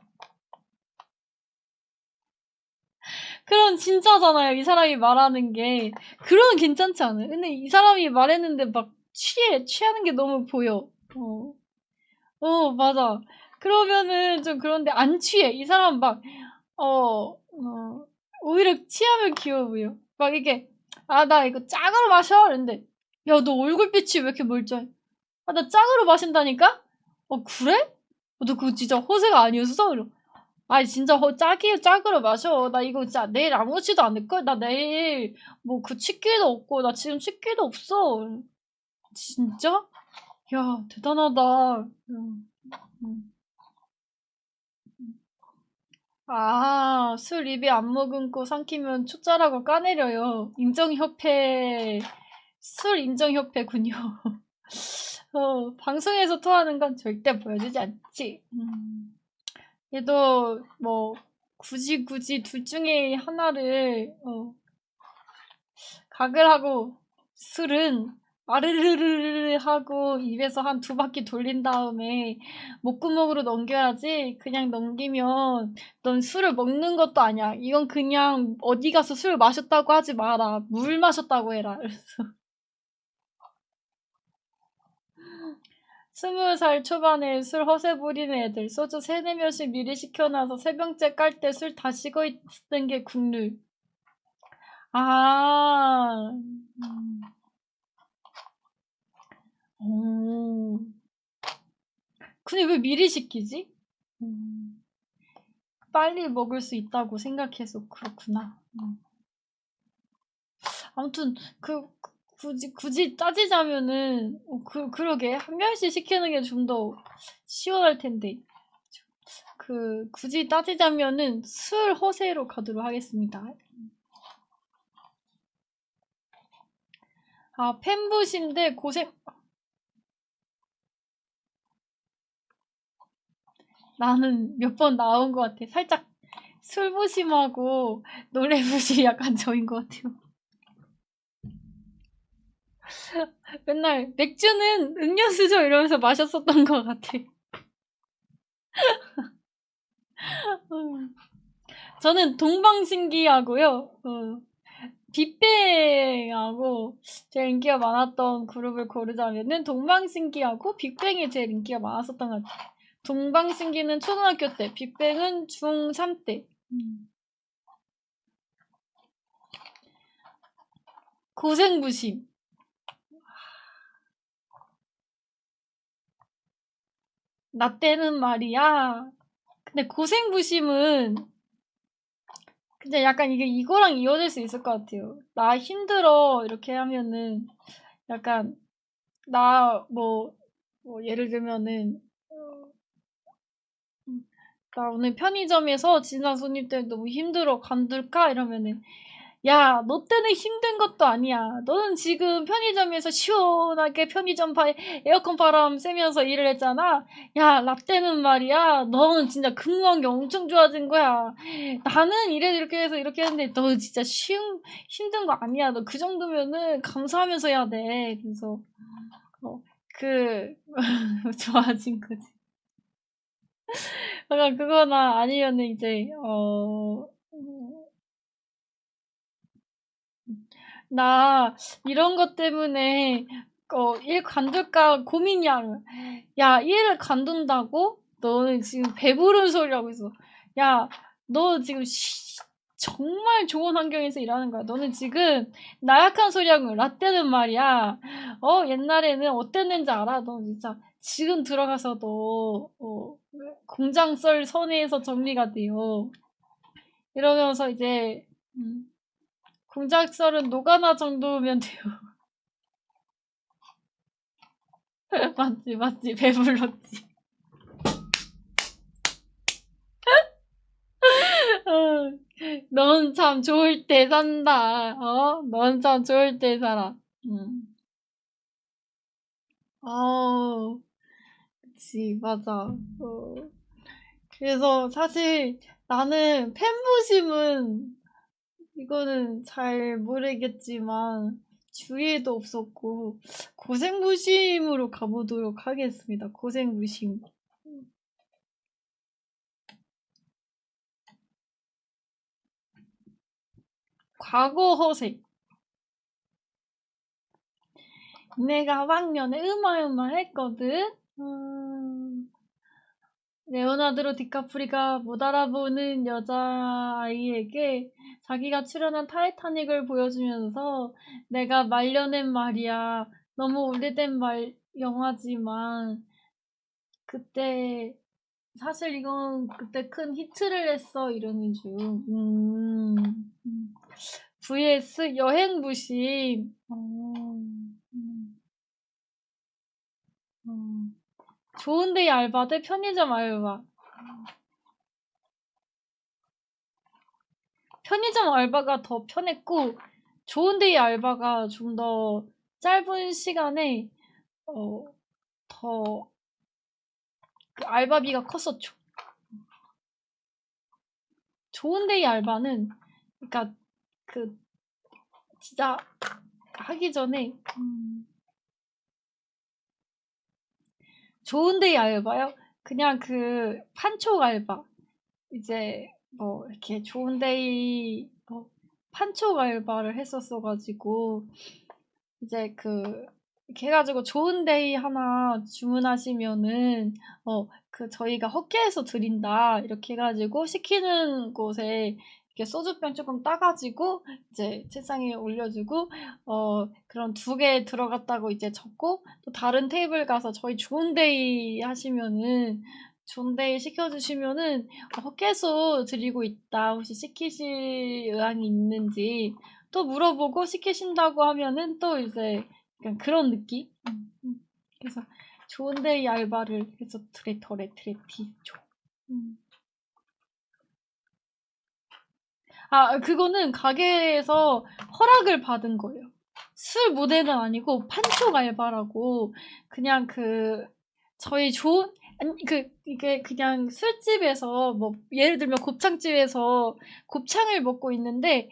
그럼 진짜잖아요. 이 사람이 말하는 게. 그러면 괜찮지 않아요? 근데 이 사람이 말했는데 막 취하는 게 너무 보여. 맞아. 그러면은 좀 그런데 안 취해. 이 사람 막, 오히려 취하면 귀여워 보여. 막 이게, 아, 나 이거 짝으로 마셔. 이랬는데, 야, 너 얼굴빛이 왜 이렇게 멀쩡해? 아, 나 짝으로 마신다니까? 그래? 너 그거 진짜 허세가 아니었어? 이러. 아니, 진짜 짝으로 마셔. 나 이거 진짜 내일 아무렇지도 않을걸? 나 내일 뭐 그 치기도 없고, 나 지금 치기도 없어. 진짜? 야, 대단하다. 아, 술 입에 안 머금고 삼키면 초짜라고 까내려요. 술 인정협회군요. 방송에서 토하는 건 절대 보여주지 않지. 얘도 뭐 굳이 둘 중에 하나를 각을 하고 술은 아르르르르 하고 입에서 한 2바퀴 돌린 다음에 목구멍으로 넘겨야지. 그냥 넘기면 넌 술을 먹는 것도 아니야. 이건 그냥 어디 가서 술 마셨다고 하지 마라. 물 마셨다고 해라. 20살 초반에 술 허세 부리는 애들 소주 3-4병씩 미리 시켜놔서 3병째 깔 때 술 다 식어 있는 게 국룰. 아, 오. 근데 왜 미리 시키지? 빨리 먹을 수 있다고 생각해서 그렇구나. 아무튼 굳이 따지자면은 그러게 한 명씩 시키는 게 좀 더 시원할 텐데. 굳이 따지자면은 술 허세로 가도록 하겠습니다. 아, 팬부신데 고생. 나는 몇 번 나온 것 같아. 살짝 술부심하고 노래부심이 약간 저인 것 같아요. 맨날 맥주는 음료수죠 이러면서 마셨었던 것 같아. 저는 동방신기하고요. 빅뱅하고 제일 인기가 많았던 그룹을 고르자면은 동방신기하고 빅뱅이 제일 인기가 많았었던 것 같아요. 동방신기는 초등학교 때, 빅뱅은 중3 때. 고생부심. 나 때는 말이야. 근데 고생부심은 근데 약간 이게 이거랑 이어질 수 있을 것 같아요. 나 힘들어 이렇게 하면은 약간 나 뭐 예를 들면은 나 오늘 편의점에서 지난 손님 때문에 너무 힘들어 관둘까 이러면은 야, 너 때는 힘든 것도 아니야. 너는 지금 편의점에서 시원하게 에어컨 바람 쐬면서 일을 했잖아. 야, 라떼는 말이야. 너는 진짜 근무한 게 엄청 좋아진 거야. 나는 이렇게 해서 이렇게 했는데 너 진짜 힘든 거 아니야. 너 그 정도면은 감사하면서 해야 돼. 그래서 그 좋아진 거지. 약간 그거나 아니면은 이제 나 이런 것 때문에 일 관둘까 고민이야. 야, 일을 관둔다고? 너는 지금 배부른 소리 하고 있어. 야, 너 지금 정말 좋은 환경에서 일하는 거야. 너는 지금 나약한 소리 하고 라떼는 말이야. 옛날에는 어땠는지 알아? 너 진짜 지금 들어가서 너 공장 썰 선에서 정리가 돼요. 이러면서 이제 공장 썰은 노가나 정도면 돼요. 맞지, 배불렀지. 넌 참 좋을 때 산다. 넌 참 좋을 때 살아. 그치, 맞아. 그래서 사실 나는 팬부심은 이거는 잘 모르겠지만 주위에도 없었고 고생부심으로 가보도록 하겠습니다. 고생부심. 과거 허세. 내가 왕년에 했거든. 레오나르도 디카프리가 못 알아보는 여자아이에게 자기가 출연한 타이타닉을 보여주면서 내가 말려낸 말이야. 너무 오래된 영화지만 그때 사실 이건 그때 큰 히트를 했어 이러는 중. vs 여행부심. 좋은데이 알바 대 편의점 알바. 편의점 알바가 더 편했고 좋은데이 알바가 좀 더 짧은 시간에 더 그 알바비가 컸었죠. 좋은데이 알바는 그러니까 그 진짜 하기 전에 좋은데이 알바요? 그냥 그 판촉 알바. 이제 뭐 이렇게 좋은데이 판촉 알바를 했었어가지고 이제 이렇게 해가지고 좋은데이 하나 주문하시면은 저희가 헛개에서 드린다 이렇게 해가지고 시키는 곳에 이렇게 소주병 조금 따가지고 이제 책상에 올려주고 그런 2개 들어갔다고 이제 적고 또 다른 테이블 가서 저희 좋은데이 하시면은 좋은데이 시켜주시면은 헛개수 드리고 있다. 혹시 시키실 의향이 있는지 또 물어보고 시키신다고 하면은 또 이제 약간 그런 느낌? 그래서 좋은데이 알바를 해서 트레티죠. 그거는 가게에서 허락을 받은 거예요. 술 모델은 아니고 판촉 알바라고 그냥 저희 이게 그냥 술집에서 뭐 예를 들면 곱창집에서 곱창을 먹고 있는데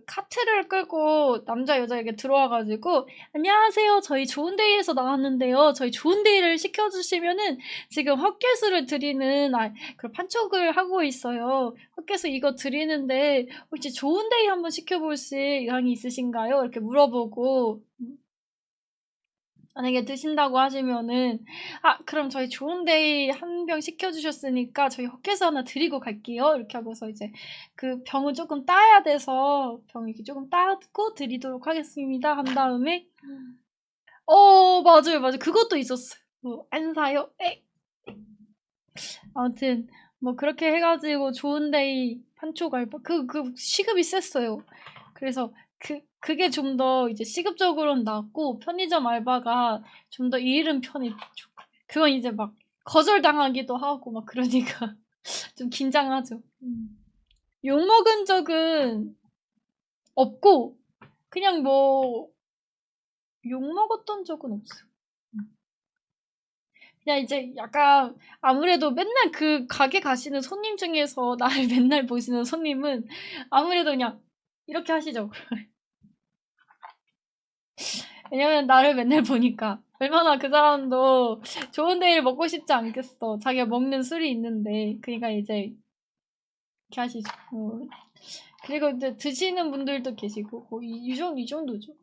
카트를 끌고 남자 여자 이렇게 들어와가지고 안녕하세요 저희 좋은데이에서 나왔는데요 저희 좋은데이를 시켜주시면은 지금 헛개수를 드리는 그 판촉을 하고 있어요 헛개수 이거 드리는데 혹시 좋은데이 한번 시켜보실 의향이 있으신가요? 이렇게 물어보고 만약에 드신다고 하시면은 그럼 저희 좋은데이 한 병 시켜주셨으니까 저희 헛개수 하나 드리고 갈게요. 이렇게 하고서 이제 그 병을 조금 따야 돼서 병 이렇게 조금 따고 드리도록 하겠습니다. 한 다음에 맞아요. 그것도 있었어요. 안 사요? 아무튼 뭐 그렇게 해가지고 좋은데이 판촉 알바 그 시급이 셌어요. 그래서 그게 좀 더 이제 시급적으로는 낫고 편의점 알바가 좀 더 일은 편했죠. 그건 이제 막 거절당하기도 하고 막 그러니까 좀 긴장하죠. 욕먹은 적은 없고 그냥 뭐 욕먹었던 적은 없어. 그냥 이제 약간 아무래도 맨날 그 가게 가시는 손님 중에서 나를 맨날 보시는 손님은 아무래도 그냥 이렇게 하시죠. 왜냐면 나를 맨날 보니까 얼마나 그 사람도 좋은 데일 먹고 싶지 않겠어. 자기가 먹는 술이 있는데 그러니까 이제 이렇게 하시죠. 그리고 이제 드시는 분들도 계시고 이 정도죠.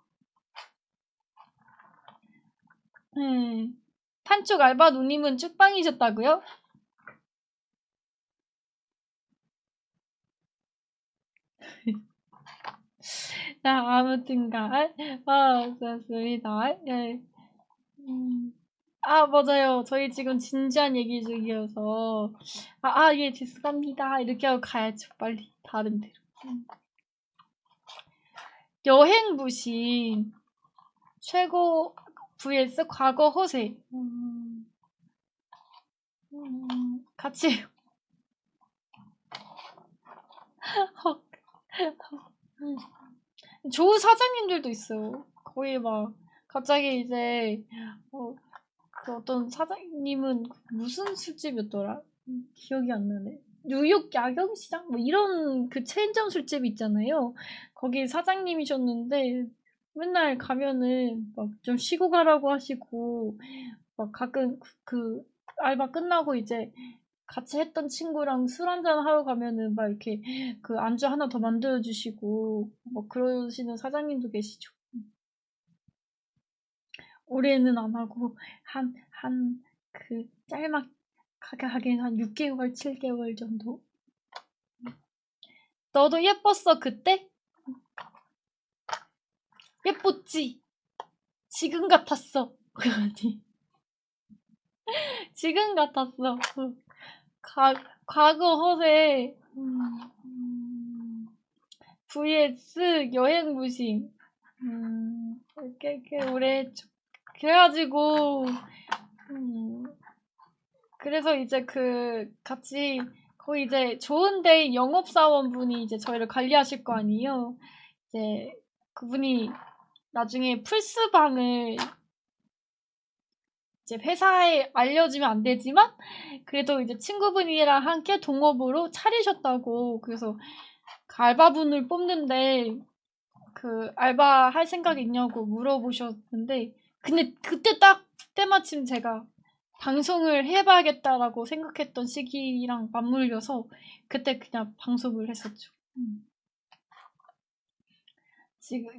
판쪽 알바 누님은 쭉방이셨다고요? 자, 아무튼간 좋습니다. 예. 맞아요. 저희 지금 진지한 얘기 중이어서 예, 죄송합니다. 이렇게 하고 가야죠. 빨리 다른 데로. 여행 부심 최고 vs 과거 허세. 같이 해요. 좋은 사장님들도 있어요. 거의 막 갑자기 이제 그 어떤 사장님은 무슨 술집이었더라? 기억이 안 나네. 뉴욕 야경시장? 뭐 이런 그 체인점 술집 있잖아요. 거기 사장님이셨는데 맨날 가면은 막 좀 쉬고 가라고 하시고 막 가끔 그 알바 끝나고 이제 같이 했던 친구랑 술 한잔 하러 가면은 막 이렇게 그 안주 하나 더 만들어 주시고 뭐 그러시는 사장님도 계시죠. 올해는 안 하고 그 짤막하게 하긴 한 6개월, 7개월 정도. 너도 예뻤어 그때? 예뻤지? 지금 같았어. 아니 지금 같았어. 과거 허세 vs 여행 무심. 꽤 오래 했죠. 그래가지고 그래서 이제 같이 거의 이제 좋은데 영업사원분이 이제 저희를 관리하실 거 아니에요. 이제 그분이 나중에 플스방을 이제 회사에 알려주면 안 되지만 그래도 이제 친구분이랑 함께 동업으로 차리셨다고. 그래서 그 알바분을 뽑는데 그 알바 할 생각 있냐고 물어보셨는데 근데 그때 딱 때마침 제가 방송을 해봐야겠다라고 생각했던 시기랑 맞물려서 그때 그냥 방송을 했었죠.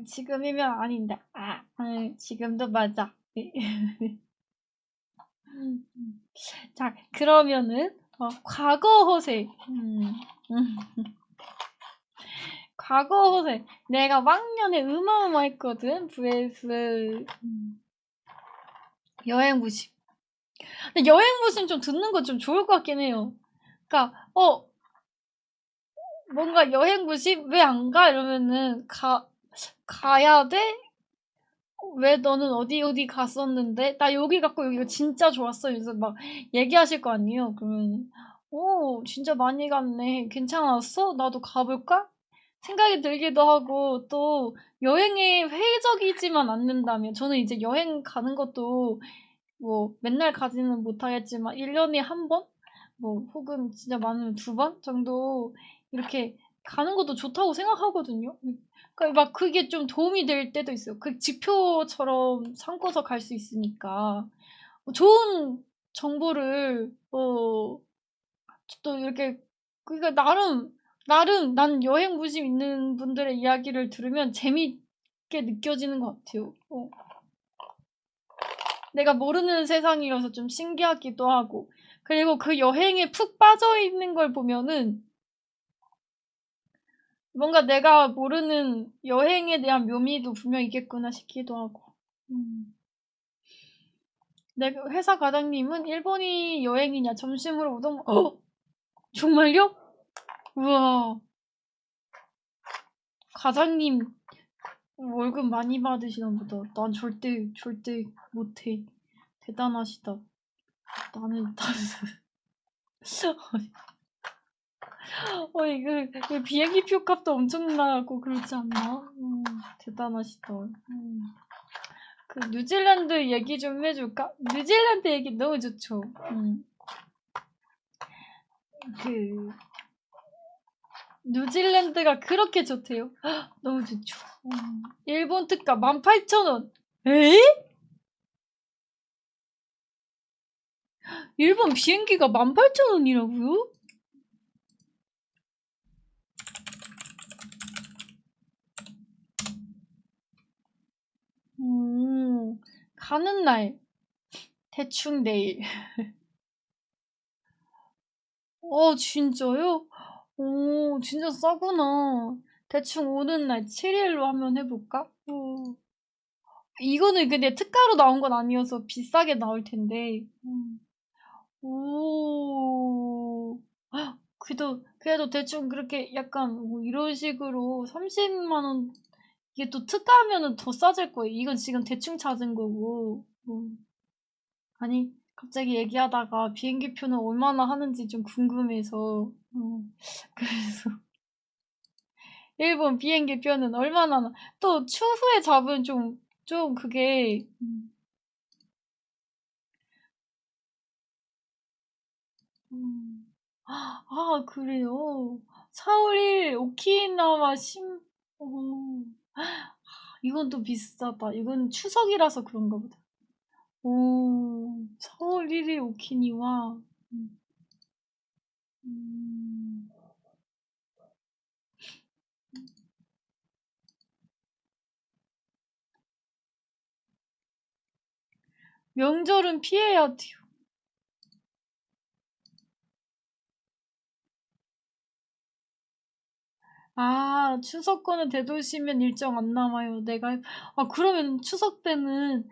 지금이면 아닌데 지금도 맞아. 자, 그러면은 과거 허세. 과거 허세. 내가 왕년에 어마어마했거든. vs 여행 부심. 근데 여행 부심 좀 듣는 거 좀 좋을 것 같긴 해요. 그러니까 뭔가 여행 부심 왜 안 가? 이러면은 가야 돼? 왜 너는 어디 갔었는데? 나 여기 갔고 여기가 진짜 좋았어. 그래서 막 얘기하실 거 아니에요. 그러면 진짜 많이 갔네. 괜찮았어? 나도 가볼까? 생각이 들기도 하고 또 여행이 회의적이지만 않는다면 저는 이제 여행 가는 것도 뭐 맨날 가지는 못하겠지만 1년에 한 번? 뭐 혹은 진짜 많으면 2번 정도 이렇게 가는 것도 좋다고 생각하거든요. 그러니까 막 그게 좀 도움이 될 때도 있어요. 그 지표처럼 삼고서 갈 수 있으니까 좋은 정보를 또 이렇게 그러니까 나름 난 여행 부심 있는 분들의 이야기를 들으면 재밌게 느껴지는 것 같아요. 내가 모르는 세상이라서 좀 신기하기도 하고 그리고 그 여행에 푹 빠져 있는 걸 보면은 뭔가 내가 모르는 여행에 대한 묘미도 분명 있겠구나 싶기도 하고. 내 회사 과장님은 일본이 여행이냐 점심으로 우동 정말요? 우와 과장님 월급 많이 받으시나 보다. 난 절대 못해. 대단하시다. 나는 이거 비행기 표 값도 엄청나고 그렇지 않나? 대단하시다. 그 뉴질랜드 얘기 좀 해줄까? 뉴질랜드 얘기 너무 좋죠. 그 뉴질랜드가 그렇게 좋대요. 너무 좋죠. 일본 특가 18,000원. 에? 일본 비행기가 18,000원이라고요? 가는 날 대충 내일. 진짜요? 오, 진짜 싸구나. 대충 오는 날 7일로 한번 해볼까? 이거는 근데 특가로 나온 건 아니어서 비싸게 나올 텐데. 오. 그래도 대충 그렇게 약간 뭐 이런 식으로 30만 원, 이게 또 특가하면은 더 싸질 거예요. 이건 지금 대충 찾은 거고. 아니, 갑자기 얘기하다가 비행기 표는 얼마나 하는지 좀 궁금해서. 그래서. 일본 비행기 표는 얼마나 하나. 또 추후에 잡은 좀 그게, 그래요? 4월 1일 오키나와 어, 이건 또 비싸다. 이건 추석이라서 그런가 보다. 오, 4월 1일 오키니와, 음, 음, 명절은 피해야 돼요. 추석 거는 대도시면 일정 안 남아요. 그러면 추석 때는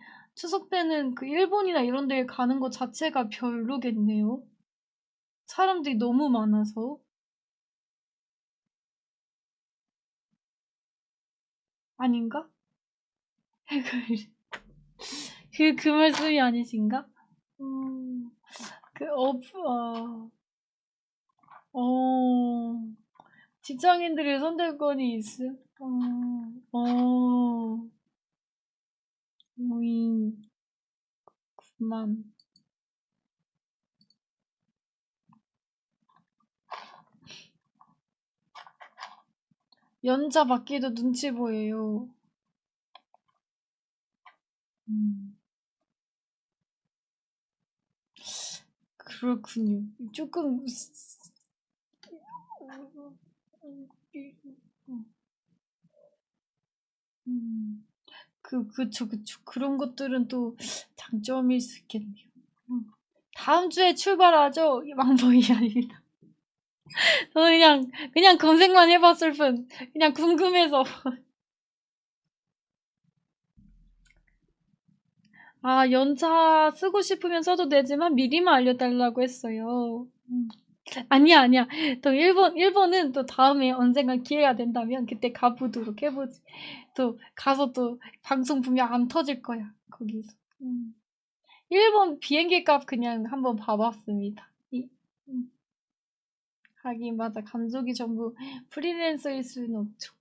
그 일본이나 이런 데 가는 것 자체가 별로겠네요. 사람들이 너무 많아서. 아닌가? 그 말씀이 아니신가? 음, 그, 어, 직장인들의 선택권이 있음? 오잉, 그만. 연차 받기도 눈치 보여요. 음, 그렇군요. 조금, 음, 그쵸. 그런 것들은 또 장점일 수 있겠네요. 음. 다음 주에 출발하죠? 왕복이 아닙니다. 저는 그냥 검색만 해봤을 뿐, 그냥 궁금해서. 연차 쓰고 싶으면 써도 되지만 미리만 알려달라고 했어요. 아니야. 또 일본은 또 다음에 언젠가 기회가 된다면 그때 가보도록 해보지. 또 가서 또 방송 분명 안 터질 거야, 거기서. 일본 비행기 값 그냥 한번 봐봤습니다. 음, 하긴 맞아. 감독이 전부 프리랜서일 수는 없죠.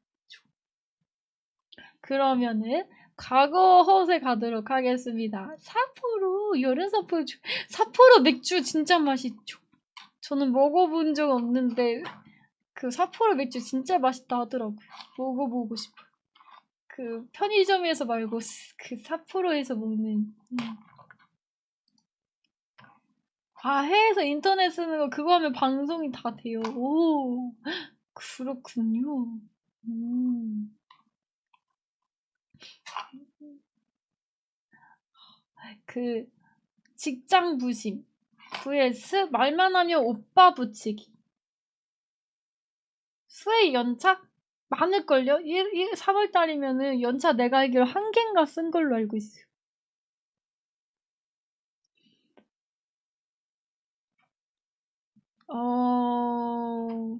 그러면은 과거 허세 가도록 하겠습니다. 삿포로 여름 삿포로 맥주 진짜 맛있죠. 저는 먹어본 적 없는데 그 삿포로 맥주 진짜 맛있다 하더라고요. 먹어보고 싶어요. 그 편의점에서 말고 그 삿포로에서 먹는. 해외에서 인터넷 쓰는 거 그거 하면 방송이 다 돼요. 오, 그렇군요. 음. 그 직장 부심 vs 말만 하면 오빠 붙이기. 수혜 연차? 많을걸요? 3월달이면은 연차 내가 알기로 한 개인가 쓴 걸로 알고 있어요. 어,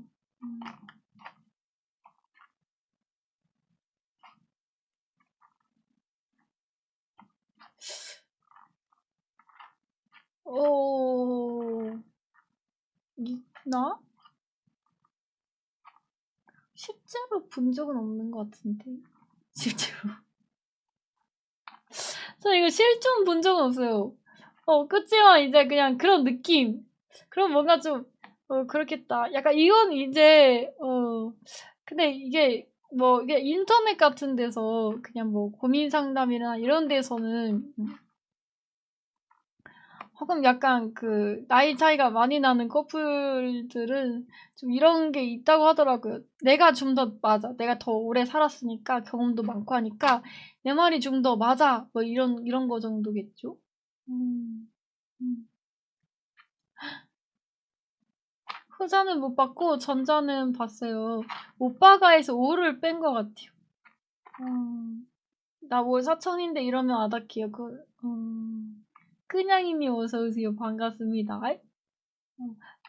어, 있나? 실제로 본 적은 없는 것 같은데. 실제로. 저 이거 실존 본 적은 없어요. 그치만 이제 그냥 그런 느낌. 그럼 뭔가 좀, 그렇겠다. 약간 이건 이제, 근데 이게, 뭐, 이게 인터넷 같은 데서 그냥 뭐 고민 상담이나 이런 데서는, 혹은 약간 그, 나이 차이가 많이 나는 커플들은 좀 이런 게 있다고 하더라고요. 내가 좀 더 맞아. 내가 더 오래 살았으니까 경험도 많고 하니까 내 말이 좀 더 맞아. 뭐 이런 거 정도겠죠? 음, 음. 후자는 못 봤고 전자는 봤어요. 오빠가 해서 5를 뺀 것 같아요. 나 월 사천인데 이러면 아다키요. 그냥이님 어서오세요. 반갑습니다.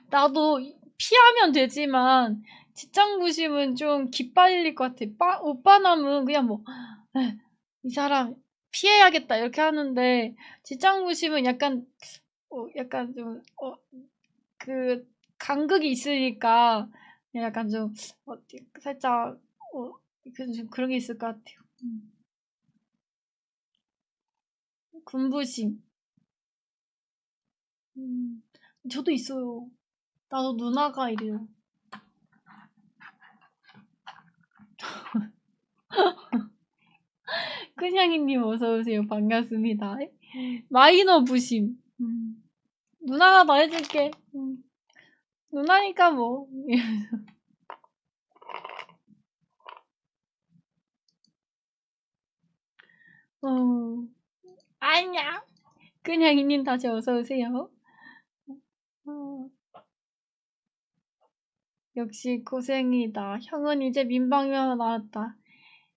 나도 피하면 되지만 직장부심은 좀 기빨릴 것 같아. 오빠남은 그냥 뭐, 이 사람 피해야겠다 이렇게 하는데 직장부심은 약간 좀, 그 간극이 있으니까 약간 좀 살짝 좀 그런 게 있을 것 같아요. 군부심. 저도 있어요. 나도 누나가 이래요. 끈향이님 어서오세요. 반갑습니다. 마이너 부심. 누나가 더 해줄게. 누나니까 뭐. 어, 아니야. 끈향이님 다시 어서오세요. 어, 역시 고생이다. 형은 이제 민방위원 나왔다.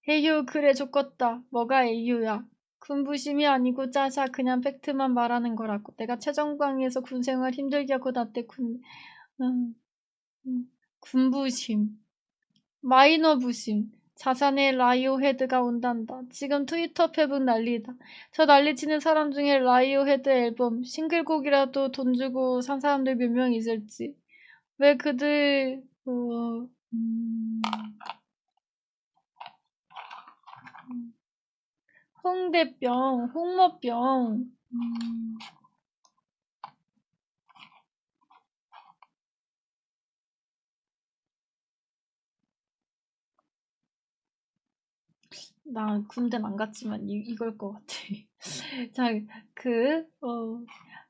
에휴 그래 좋겠다. 뭐가 에휴야. 군부심이 아니고 짜샤 그냥 팩트만 말하는 거라고. 내가 최정광에서 군생활 힘들게 하고 나 때 음, 군부심. 마이너 부심. 자산의 라이오 헤드가 온단다. 지금 트위터 페북 난리다. 저 난리치는 사람 중에 라이오 헤드 앨범 싱글곡이라도 돈 주고 산 사람들 몇 명 있을지. 왜 그들 홍대병, 홍모병. 나 군대는 안 갔지만 이걸 것 같아. 자,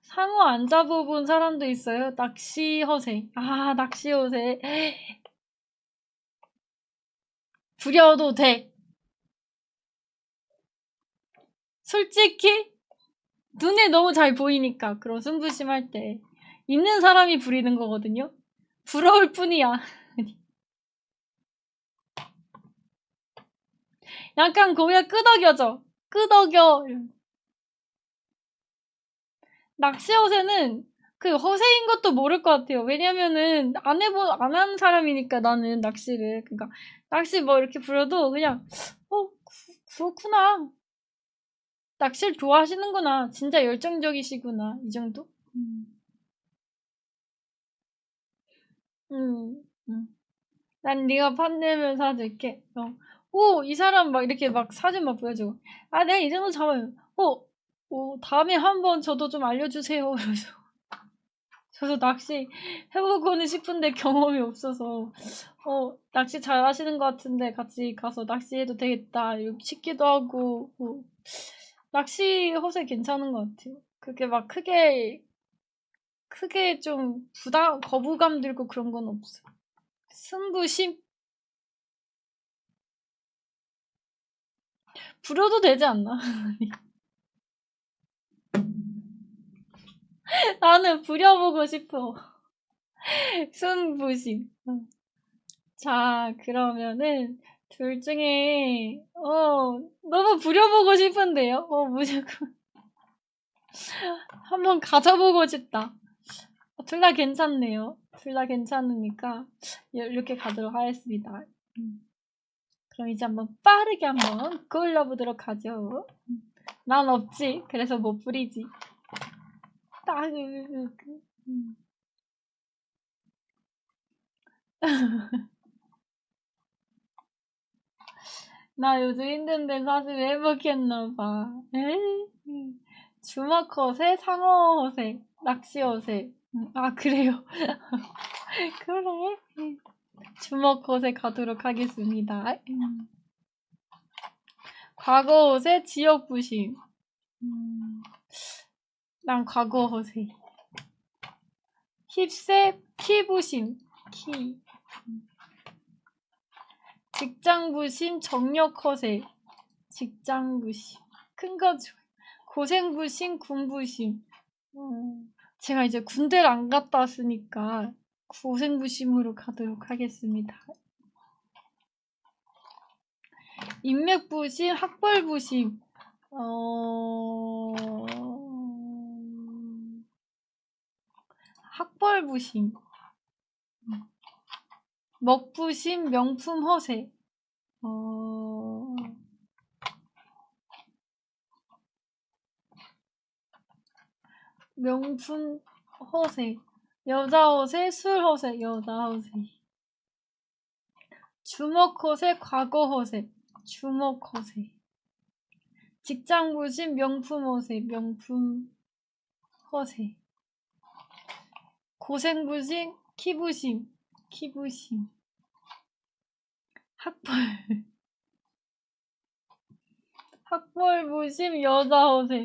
상어 안 잡아본 사람도 있어요. 낚시 허세. 아, 낚시 허세. 부려도 돼. 솔직히 눈에 너무 잘 보이니까 그런 승부심할 때 있는 사람이 부리는 거거든요. 부러울 뿐이야. 약간 거기가 끄덕여져. 끄덕여. 낚시 허세는 그 허세인 것도 모를 것 같아요. 왜냐면은 안 한 사람이니까 나는 낚시를. 그러니까 낚시 뭐 이렇게 부려도 그냥 그렇구나. 낚시를 좋아하시는구나. 진짜 열정적이시구나. 이 정도? 음, 음. 난 네가 판내면 사줄게. 오, 이 사람 막 이렇게 막 사진 막 보여주고. 아, 내가 이 정도 잡아요. 다음에 한번 저도 좀 알려주세요. 이러면서. 저도 낚시 해보고는 싶은데 경험이 없어서, 낚시 잘 하시는 것 같은데 같이 가서 낚시해도 되겠다. 이렇게 싶기도 하고, 낚시 허세 괜찮은 것 같아요. 그렇게 막 크게 좀 거부감 들고 그런 건 없어요. 승부심? 부려도 되지 않나? 나는 부려보고 싶어. 승부심. 자, 그러면은, 둘 중에, 너무 부려보고 싶은데요? 무조건. 한번 가져보고 싶다. 둘 다 괜찮네요. 둘 다 괜찮으니까, 이렇게 가도록 하겠습니다. 그럼 이제 한번 빠르게 한번 골라보도록 하죠. 난 없지. 그래서 못 부리지. 딱, 나 요즘 힘든데 사실 행복했나봐. 주먹 허세, 상어 허세, 낚시 허세. 아, 그래요. 그래. 주먹 허세 가도록 하겠습니다. 과거 허세, 지역 부심. 난 과거 허세. 힙세, 키 부심. 키. 직장 부심, 정력 허세. 직장 부심. 큰 거 좋아요. 고생 부심, 군 부심. 제가 이제 군대를 안 갔다 왔으니까 고생 부심으로 가도록 하겠습니다. 인맥 부심, 학벌 부심. 학벌 부심. 먹 부심, 명품 허세. 명품 허세. 여자 허세, 술 허세. 여자 허세. 주먹 허세, 과거 허세. 주먹 허세. 직장 부심, 명품 허세. 명품 허세. 고생 부심, 키 부심. 키 부심. 학벌. 학벌 부심, 여자 허세.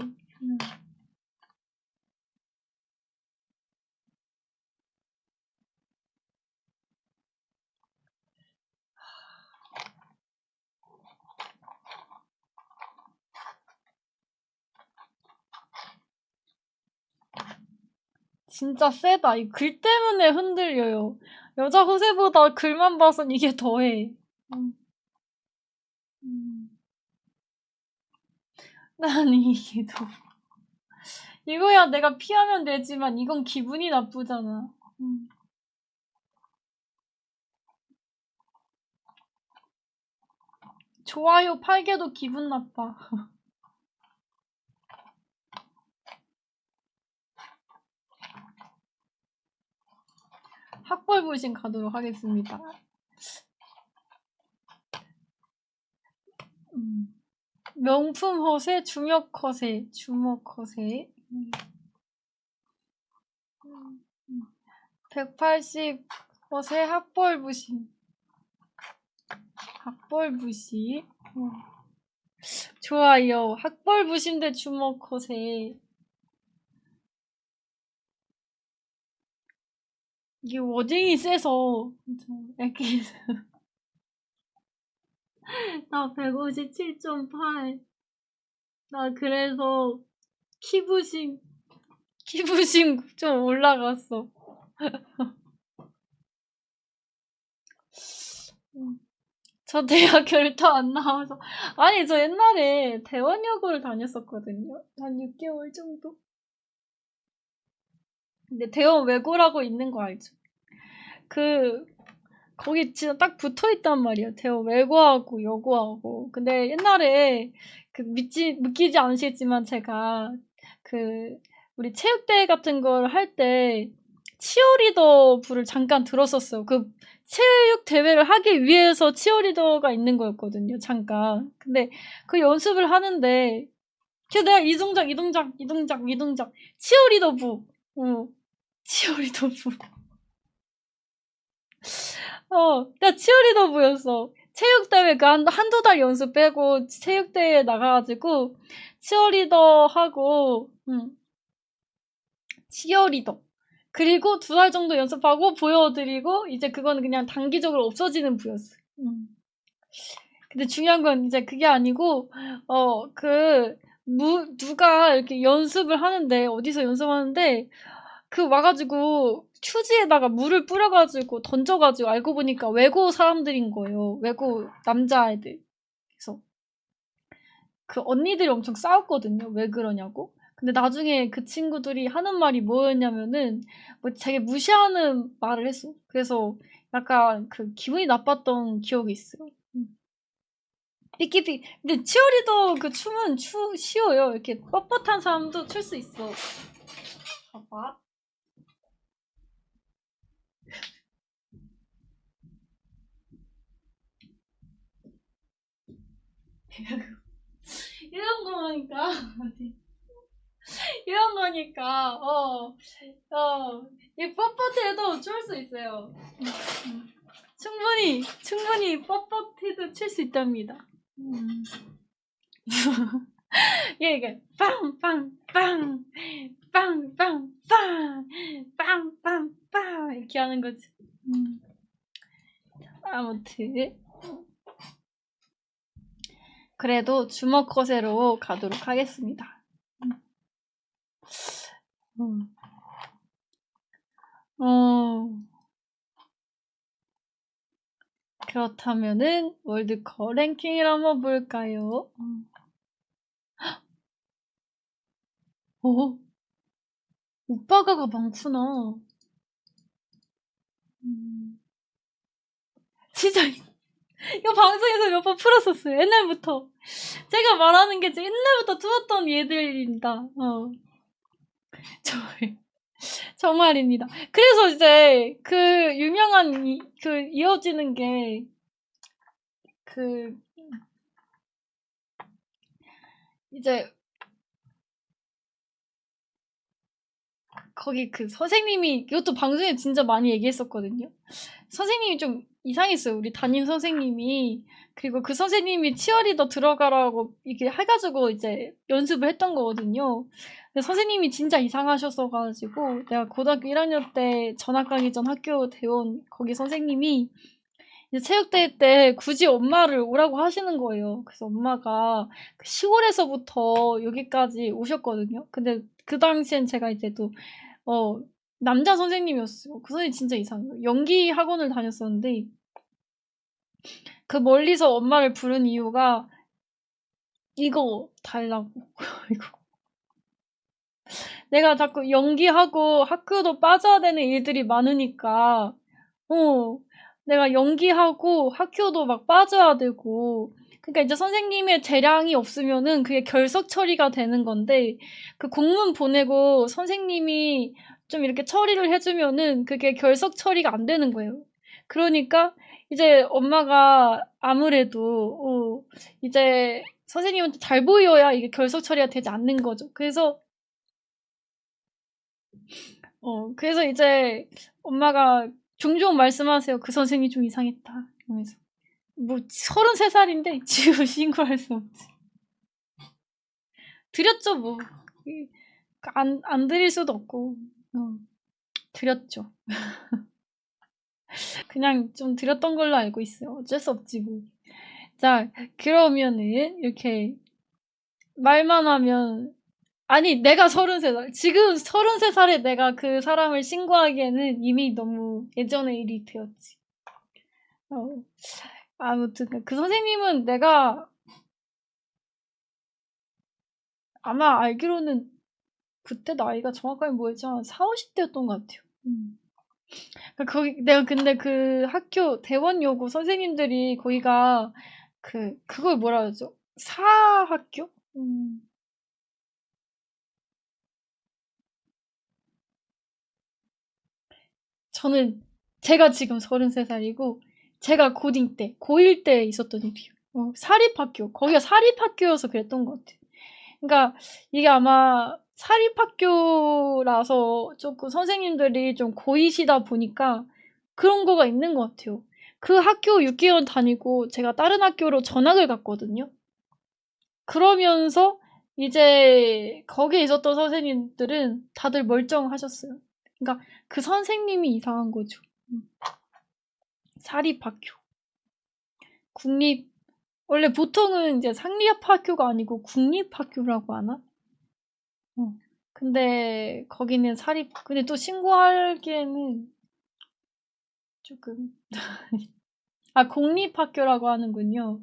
진짜 세다. 이 글 때문에 흔들려요. 여자 허세보다 글만 봐선 이게 더해. 난 이게 더. 이거야 내가 피하면 되지만 이건 기분이 나쁘잖아. 좋아요 8개도 기분 나빠. 학벌 부심 가도록 하겠습니다. 명품 허세, 주먹 허세, 주먹 허세. 180 허세, 학벌 부심. 학벌 부심. 좋아요. 학벌 부심 대 주먹 허세. 이게 워딩이 세서 이렇게 나 157.8. 나 그래서 키부심 좀 올라갔어. 저 대학교를 더 안 나와서. 아니, 저 옛날에 대원여고를 다녔었거든요. 한 6개월 정도? 근데 대원 외고라고 있는 거 알죠? 거기 진짜 딱 붙어 있단 말이야. 대원 외고하고 여고하고. 근데 옛날에 믿기지 않으시겠지만 제가 우리 체육대회 같은 걸 할 때 치어리더 부를 잠깐 들었었어요. 체육 대회를 하기 위해서 치어리더가 있는 거였거든요. 잠깐. 근데 그 연습을 하는데 그래서 내가 이 동작 치어리더 부. 치어리더 부. 내가 치어리더 부였어. 체육대회 한두 달 연습 빼고 체육대회에 나가가지고 치어리더 하고 치어리더. 그리고 2달 정도 연습하고 보여드리고 이제 그거는 그냥 단기적으로 없어지는 부였어. 근데 중요한 건 이제 그게 아니고 누가 이렇게 연습을 하는데 어디서 연습하는데 와가지고 휴지에다가 물을 뿌려가지고 던져가지고 알고 보니까 외고 사람들인 거예요. 외고 남자애들. 그래서 그 언니들이 엄청 싸웠거든요. 왜 그러냐고. 근데 나중에 그 친구들이 하는 말이 뭐였냐면은 되게 무시하는 말을 했어. 그래서 약간 기분이 나빴던 기억이 있어요. 삐끼삐. 근데 치어리더 춤은 쉬워요. 이렇게 뻣뻣한 사람도 출 수 있어. 봐봐. 이런 거니까. 이런 거니까, 이 뻣뻣해도 출 수 있어요. 충분히 뻣뻣해도 출 수 있답니다. 이게 빵빵빵 빵빵빵 빵빵빵 이렇게 하는 거지. 아무튼 그래도 주먹 거세로 가도록 하겠습니다. 그렇다면은 월드컵 랭킹을 한번 볼까요? 오, 오빠가가 많구나. 진짜 이거 방송에서 몇 번 풀었었어요. 옛날부터. 제가 말하는 게 옛날부터 들었던 얘들입니다. 정말입니다. 그래서 이제 그 유명한 그 이어지는 게 그 이제 거기 그 선생님이 이것도 방송에 진짜 많이 얘기했었거든요. 선생님이 좀 이상했어요. 우리 담임 선생님이. 그리고 그 선생님이 치어리더 들어가라고 이렇게 해가지고 이제 연습을 했던 거거든요. 근데 선생님이 진짜 이상하셨어가지고 내가 고등학교 1학년 때 전학 가기 전 학교 대원 거기 선생님이 이제 체육대회 때 굳이 엄마를 오라고 하시는 거예요. 그래서 엄마가 시골에서부터 여기까지 오셨거든요. 근데 그 당시엔 제가 이제 또 남자 선생님이었어요. 그 선생님 진짜 이상해요. 연기 학원을 다녔었는데 그 멀리서 엄마를 부른 이유가 이거 달라고. 이거. 내가 자꾸 연기하고 학교도 빠져야 되는 일들이 많으니까 내가 연기하고 학교도 막 빠져야 되고 그러니까 이제 선생님의 재량이 없으면은 그게 결석 처리가 되는 건데 그 공문 보내고 선생님이 좀 이렇게 처리를 해주면은 그게 결석 처리가 안 되는 거예요. 그러니까 이제 엄마가 아무래도 이제 선생님한테 잘 보여야 이게 결석 처리가 되지 않는 거죠. 그래서 이제 엄마가 종종 말씀하세요. 그 선생님이 좀 이상했다. 이러면서. 뭐 33살인데 지금 신고할 수 없지. 드렸죠 뭐. 안 드릴 수도 없고. 드렸죠. 그냥 좀 드렸던 걸로 알고 있어요. 어쩔 수 없지 뭐. 자, 그러면은 이렇게 말만 하면 아니 내가 33살 지금 33살에 내가 그 사람을 신고하기에는 이미 너무 예전의 일이 되었지. 아무튼 그 선생님은 내가 아마 알기로는 그때 나이가 정확하게 뭐였지? 한 40, 50대였던 것 같아요. 내가 근데 그 학교 대원여고 선생님들이 거기가 그걸 뭐라 그러죠? 사학교? 저는 제가 지금 33살이고 제가 고딩 때, 고1 때 있었던 일이에요. 사립학교. 거기가 사립학교여서 그랬던 것 같아요. 그러니까 이게 아마 사립학교라서 조금 선생님들이 좀 고이시다 보니까 그런 거가 있는 것 같아요. 그 학교 6개월 다니고 제가 다른 학교로 전학을 갔거든요. 그러면서 이제 거기에 있었던 선생님들은 다들 멀쩡하셨어요. 그러니까 그 선생님이 이상한 거죠. 사립학교. 원래 보통은 이제 상립학교가 아니고 국립학교라고 하나? 근데 거기는 근데 또 신고하기에는 조금. 공립학교라고 하는군요.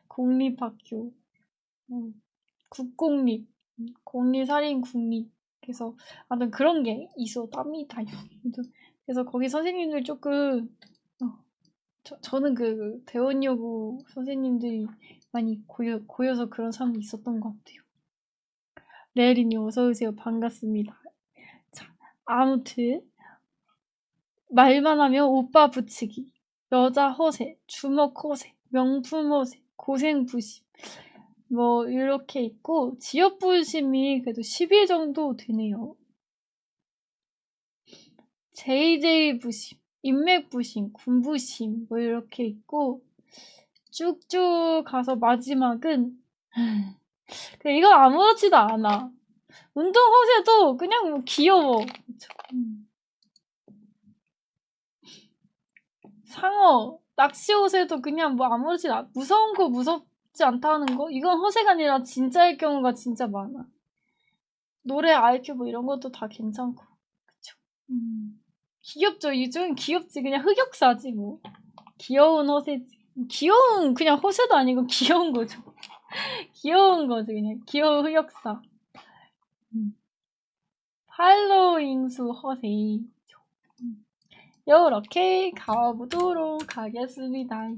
공립학교. 국공립. 공립, 사립, 국립. 그래서, 아무튼 그런 게 있었답니다. 그래서 거기 선생님들 조금, 저는 그 대원여고 선생님들이 많이 고여서 그런 사람이 있었던 것 같아요. 레일이님 어서오세요. 반갑습니다. 자, 아무튼 말만 하면 오빠 붙이기, 여자 허세, 주먹 허세, 명품 허세, 고생부심. 뭐, 이렇게 있고, 지역부심이 그래도 10일 정도 되네요. JJ부심, 인맥부심, 군부심, 뭐, 이렇게 있고, 쭉쭉 가서 마지막은, 이건 아무렇지도 않아. 운동 허세도 그냥 뭐 귀여워. 상어, 낚시 허세도 그냥 뭐 아무렇지도 않아. 무서운 거 무섭지 않다는 거? 이건 허세가 아니라 진짜일 경우가 진짜 많아. 노래 IQ 뭐 이런 것도 다 괜찮고. 그쵸. 귀엽죠? 이쪽은 귀엽지. 그냥 흑역사지 뭐. 귀여운 허세지. 귀여운 그냥 허세도 아니고 귀여운 거죠. 귀여운 거지 그냥. 귀여운 흑역사. 할로잉수 허세. 요렇게 가보도록 하겠습니다.